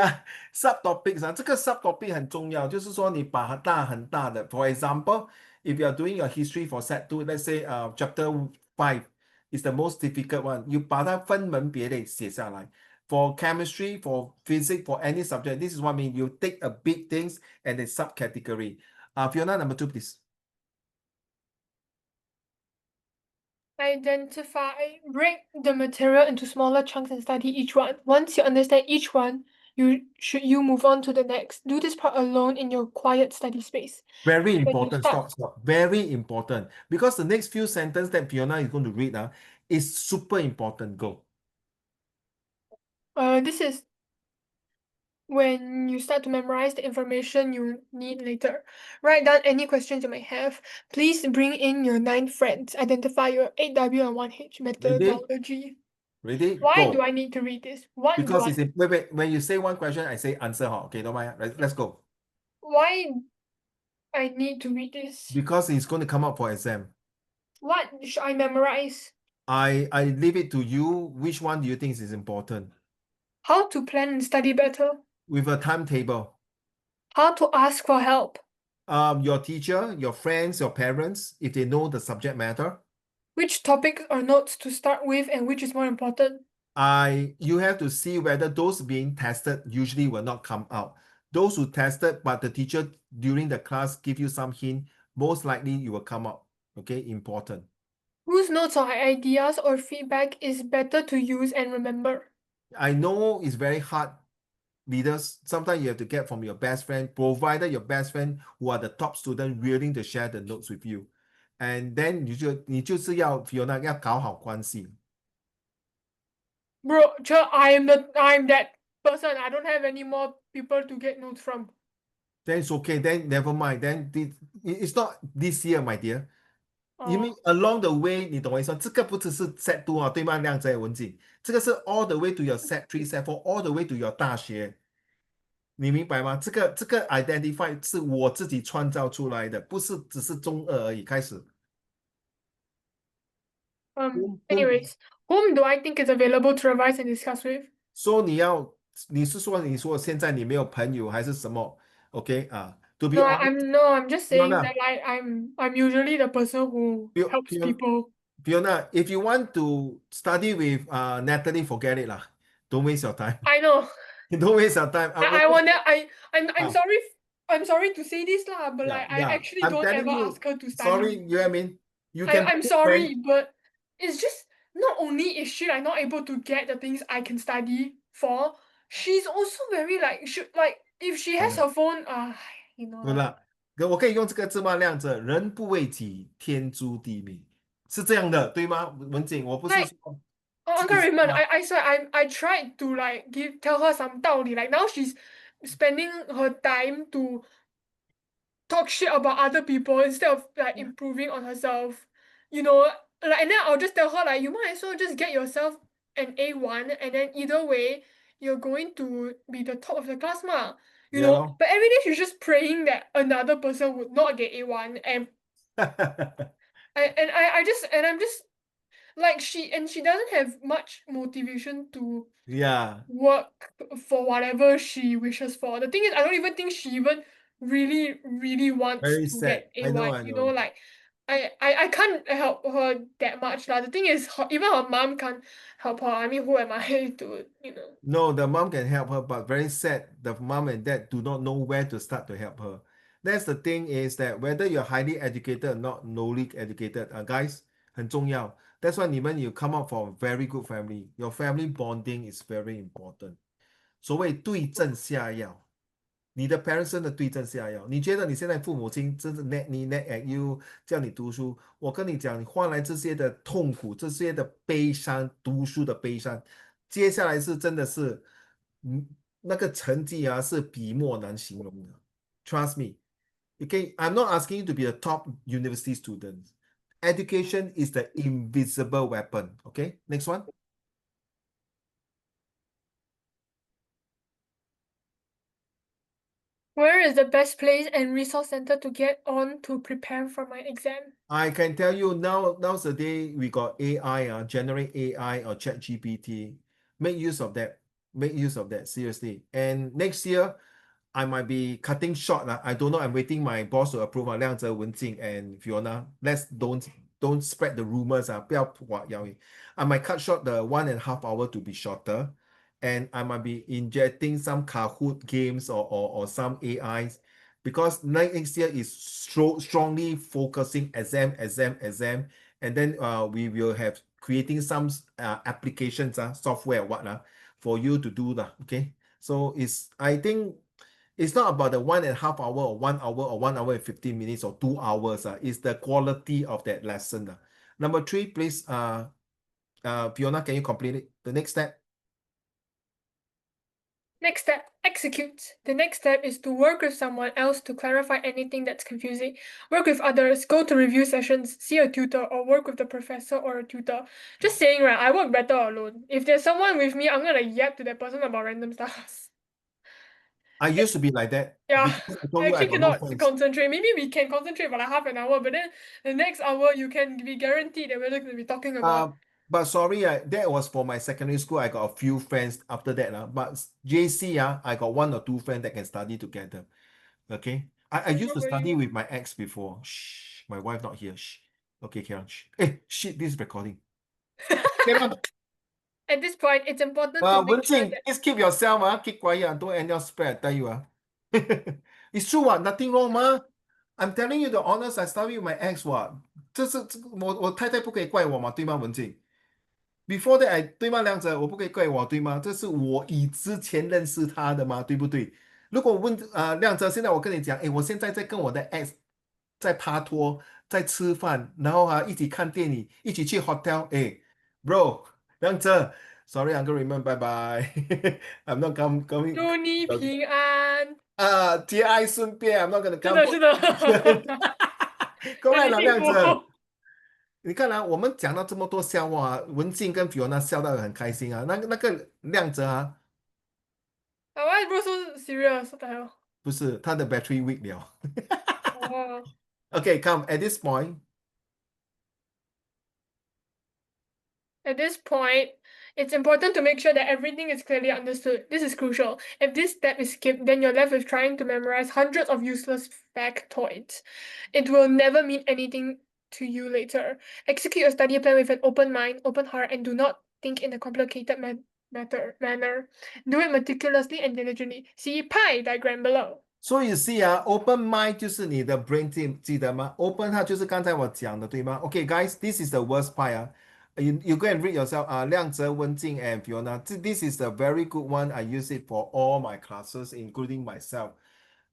subtopics 这个 subtopic 很重要，就是说你把很大的，for example, if you are doing your history for set two, let's say chapter 5 is the most difficult one, you 把它分门别类写下来。For chemistry, for physics, for any subject, this is what I mean. You take a big things and a subcategory. Fiona, number 2, please. Break the material into smaller chunks and study each one. Once you understand each one, should you move on to the next. Do this part alone in your quiet study space. Very When you important. start- Stop. Very important. Because the next few sentences that Fiona is going to read is super important. Go. This is when you start to memorize the information you need later. Write down any questions you may have. Please bring in your 9 friends. Identify your 8W and 1H methodology. Ready? Why Go. do I need to read this? What do Because I, it's wait. When you say one question, I say answer. Okay, don't mind. Let's go. why I need to read this? Because it's going to come up for exam. What should I memorize? I leave it to you. Which one do you think is important? How to plan and study better? With a timetable. How to ask for help? Your teacher, your friends, your parents, if they know the subject matter. Which topics or notes to start with and which is more important? You have to see whether those being tested usually will not come out. Those who tested, but the teacher during the class give you some hint, most likely you will come out. Okay, important. Whose notes or ideas or feedback is better to use and remember? I know it's very hard, leaders. Sometimes you have to get from your best friend, provided your best friend who are the top student willing to share the notes with you. And then 你就是要 Fiona 要搞好关系。Bro, I'm that person. I don't have any more people to get notes from. Then it's okay. Then never mind. Then it's not this year, my dear. You mean along the way, 你懂我意思吗？这个不只是 set 2对吗？靓仔文静，这个是 all the way to your set 3, set 4, all the way to your 大学，你明白吗？这个 identify 是我自己创造出来的，不是只是中二而已。开始。Anyways, whom do I think is available to revise and discuss with? 说你是说现在你没有朋友还是什么？OK 啊？To be No, honest, I'm just saying Fiona, that I'm usually the person who helps people. Fiona, if you want to study with Natalie, forget it lah. Don't waste your time. I know. Don't waste your time. I wonder. I'm Ah. sorry. I'm sorry to say this lah, but Yeah, like I yeah. actually I'm don't telling ever you, ask her to study. sorry, you know what I mean? You can I'm be sorry, friends. but it's just not only is she like not able to get the things I can study for, she's also very like should like if she has her phone, you know 对 lah. 了，我可以用这个字吗？亮着，人不为己，天诛地灭，是这样的，对吗？文景，我不是 Like 说 Uncle Raymond, I swear I tried to like tell her some 道理. Like now she's spending her time to talk shit about other people instead of like improving on herself. You know, like and then I'll just tell her like you might as well just get yourself an A1 and then either way you're going to be the top of the class ma. You Yeah, know, lor. but every day she's just praying that another person would not get A1 and I'm just like she doesn't have much motivation to yeah, work for whatever she wishes for. The thing is, I don't even think she even really wants very to sad. get I know, A1. I You know, know. like I can't help her that much. Lah. The thing is, even her mom can't help her. I mean, who am I to, you know? No, the mom can help her, but very sad. The mom and dad do not know where to start to help her. That's the thing is that whether you're highly educated or not lowly educated, guys, 很重要. That's why you come out from a very good family. Your family bonding is very important. 所谓对症下药。你的 parents 真的对症下药。你觉得你现在父母亲真的 net at you 叫你读书，我跟你讲，你换来这些的痛苦，这些的悲伤，读书的悲伤，接下来是真的是，那个成绩是笔墨难形容的。Trust me. Okay, I'm not asking you to be a top university student. Education is the invisible weapon. Okay, next one. Where is the best place and resource center to get on to prepare for my exam? I can tell you nowadays we got AI, generate AI or chat GPT. Make use of that. Make use of that, seriously. And next year, I might be cutting short. I don't know. I'm waiting my boss to approve. Liang Zhe, Wenjing, and Fiona. Let's don't spread the rumors. 不要I might cut short the 1.5 hour to be shorter. And I might be injecting some Kahoot games or some AIs because next year is strongly focusing exam. And then we will have creating some applications, software, for you to do. Okay. So I think it's not about the 1.5 hour or 1 hour or 1 hour and 15 minutes or 2 hours. It's the quality of that lesson. Number 3, please, Fiona, can you complete it? The next step. Next step, execute. The next step is to work with someone else to clarify anything that's confusing. Work with others, go to review sessions, see a tutor, or work with the professor or a tutor. Just saying, right, I work better alone. If there's someone with me, I'm gonna yap to that person about random stuff. I used to be like that Yeah, because I told I you I actually got no cannot friends. concentrate. Maybe we can concentrate for like half an hour, but then the next hour you can be guaranteed that we're going to be talking about. But sorry, that was for my secondary school. I got a few friends after that. But JC, I got 1 or 2 friends that can study together. Okay. I And used what to about study you? with my ex before. Shh, my wife not here. Shh. Okay, Karen. Shh. Hey, shit, this is recording. Karen, At this point, it's important to make sure Wenjing, that just keep yourself, keep quiet, don't anyhow spread, I tell you. It's true, nothing wrong, ma. I'm telling you the honest, I study with my ex, what. 我太太不可以怪我嘛，对吗，文静？ Before that, 对吗，亮子？我不可以怪我，对吗？这是我以之前认识他的嘛，对不对？如果问亮子，现在我跟你讲，哎，我现在在跟我的 ex 在趴拖，在吃饭，然后一起看电影，一起去 hotel，哎，bro，亮子，sorry，Uncle Raymond，拜拜，I'm not coming，祝你平安。节哀顺变，I'm not gonna 是 come 的，是的，过来了，祝你幸亮子。福。你看我们讲到这么多笑话文静跟 Fiona 笑得很开心那个亮泽Why bro so serious? What the hell? 不是他的 battery weak 了。Oh. Okay, come at this point. At this point, it's important to make sure that everything is clearly understood. This is crucial. If this step is skipped, then you're left with trying to memorize hundreds of useless factoids. It will never mean anything to you later. Execute your study plan with an open mind, open heart, and do not think in a complicated manner. Do it meticulously and diligently. See pie diagram below. So you see, open mind 就是你的 brain 记得吗 ？Open 它就是刚才我讲的，对吗？Okay, guys, this is the worst part. You go and read yourself. 亮泽、文静 and Fiona. This is a very good one. I use it for all my classes, including myself.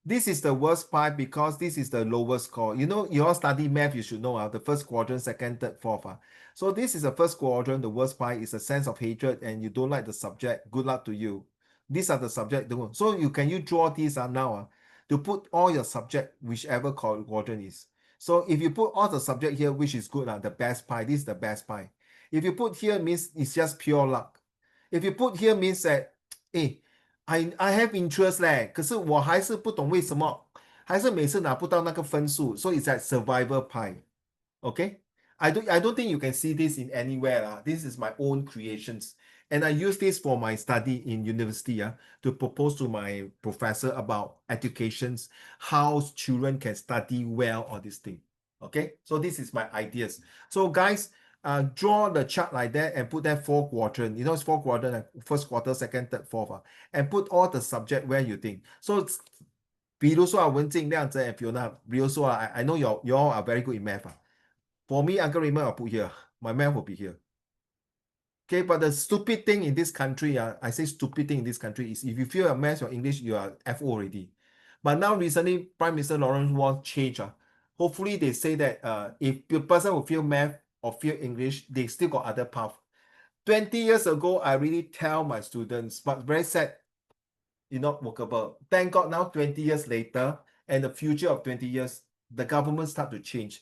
This is the worst part because this is the lowest score. You know, you all study math, you should know the first quadrant, second, third, fourth. So this is the first quadrant. The worst part is a sense of hatred and you don't like the subject. Good luck to you. These are the subject. So you draw these now to put all your subject, whichever quadrant is. So if you put all the subject here, which is good, the best pie, this is the best pie. If you put here means it's just pure luck. If you put here means that, I have interest 嘞，可是我还是不懂为什么，还是每次拿不到那个分数，所以 it's like survivor pie. Okay? I don't think you can see this in anywhere. This is my own creations. And I use this for my study in university to propose to my professor about educations, how children can study well or this thing. Okay, so this is my ideas. So guys, draw the chart like that and put that 4 quadrant. You know it's 4 quadrant, first quarter, second, third, fourth, and put all the subject where you think. So 比如说文静、亮子 and Fiona, 比如说I know you all are very good in math. For me, Uncle Raymond, I'll put here. My math will be here. Okay, but the stupid thing in this country, I say stupid thing in this country is if you fail your math or English, you are FO already. But now recently, Prime Minister Lawrence Wong changed. Hopefully they say that if the person who fail math or fail English, they still got other path. 20 years ago, I really tell my students, but very sad, it's not workable. Thank God now 20 years later and the future of 20 years, the government start to change.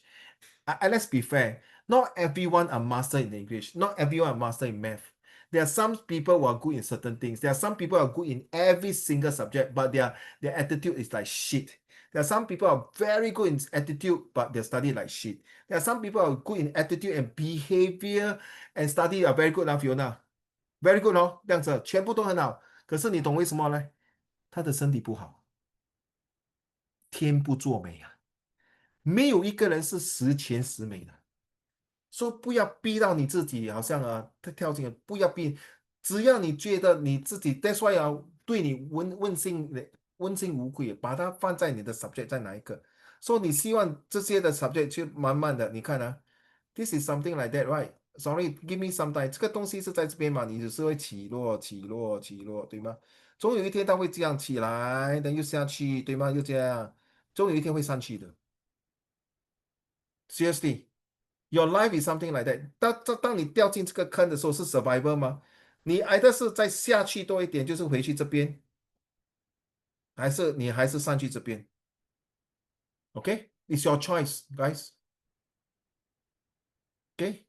Let's be fair. Not everyone are master in English. Not everyone are master in math. There are some people who are good in certain things. There are some people who are good in every single subject, but their attitude is like shit. There are some people who are very good in attitude, but they study like shit. There are some people who are good in attitude and behavior and study are very good, Fiona. Very good, 这样子全部都很好。可是你懂为什么呢？他的身体不好，天不作美啊，没有一个人是十全十美的。说不要逼到你自己，好像跳进来，不要逼，只要你觉得你自己，that's why 对你问心无愧，把它放在你的 subject 在哪一个，所以你希望这些的 subject 去慢慢的，你看this is something like that, right? Sorry, give me some time. 这个东西是在这边嘛，你只是会起落，对吗？总有一天它会这样起来，等又下去，对吗？就这样，总有一天会上去的。Seriously, your life is something like that. 当你掉进这个坑的时候是 survivor 吗？你either是再下去多一点，就是回去这边，还是你还是上去这边？OK, it's your choice, guys. Okay.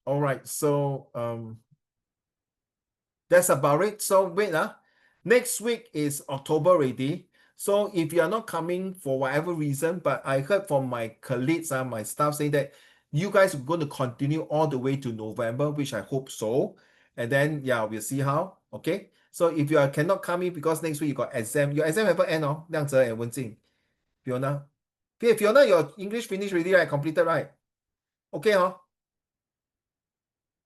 All right. So that's about it. So wait, next week is October already. So if you are not coming for whatever reason, but I heard from my colleagues and my staff saying that you guys are going to continue all the way to November, which I hope so. And then yeah, we'll see how. Okay. So if you are cannot come in because next week you got exam, your exam haven't end, Liang Zhe and Wen Jing. Fiona. Okay, Fiona, your English finished already, right? Completed, right? Okay, huh?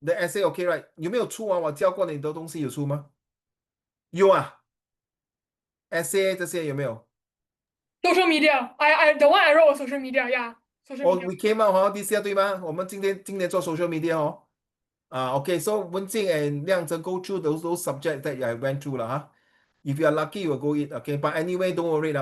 The essay okay, right? 有没有出完我教过你的东西有出吗？有啊，essay 这些有没有？ social media. The one I wrote was social media. Yeah, social 哦 media. we came out 哈，this year 对吗？我们今天做 social media 哦。Okay, so 文静 and 亮真 go through those subjects that I went through 了哈。If you are lucky, you will go it. Okay, but anyway, don't worry 啦。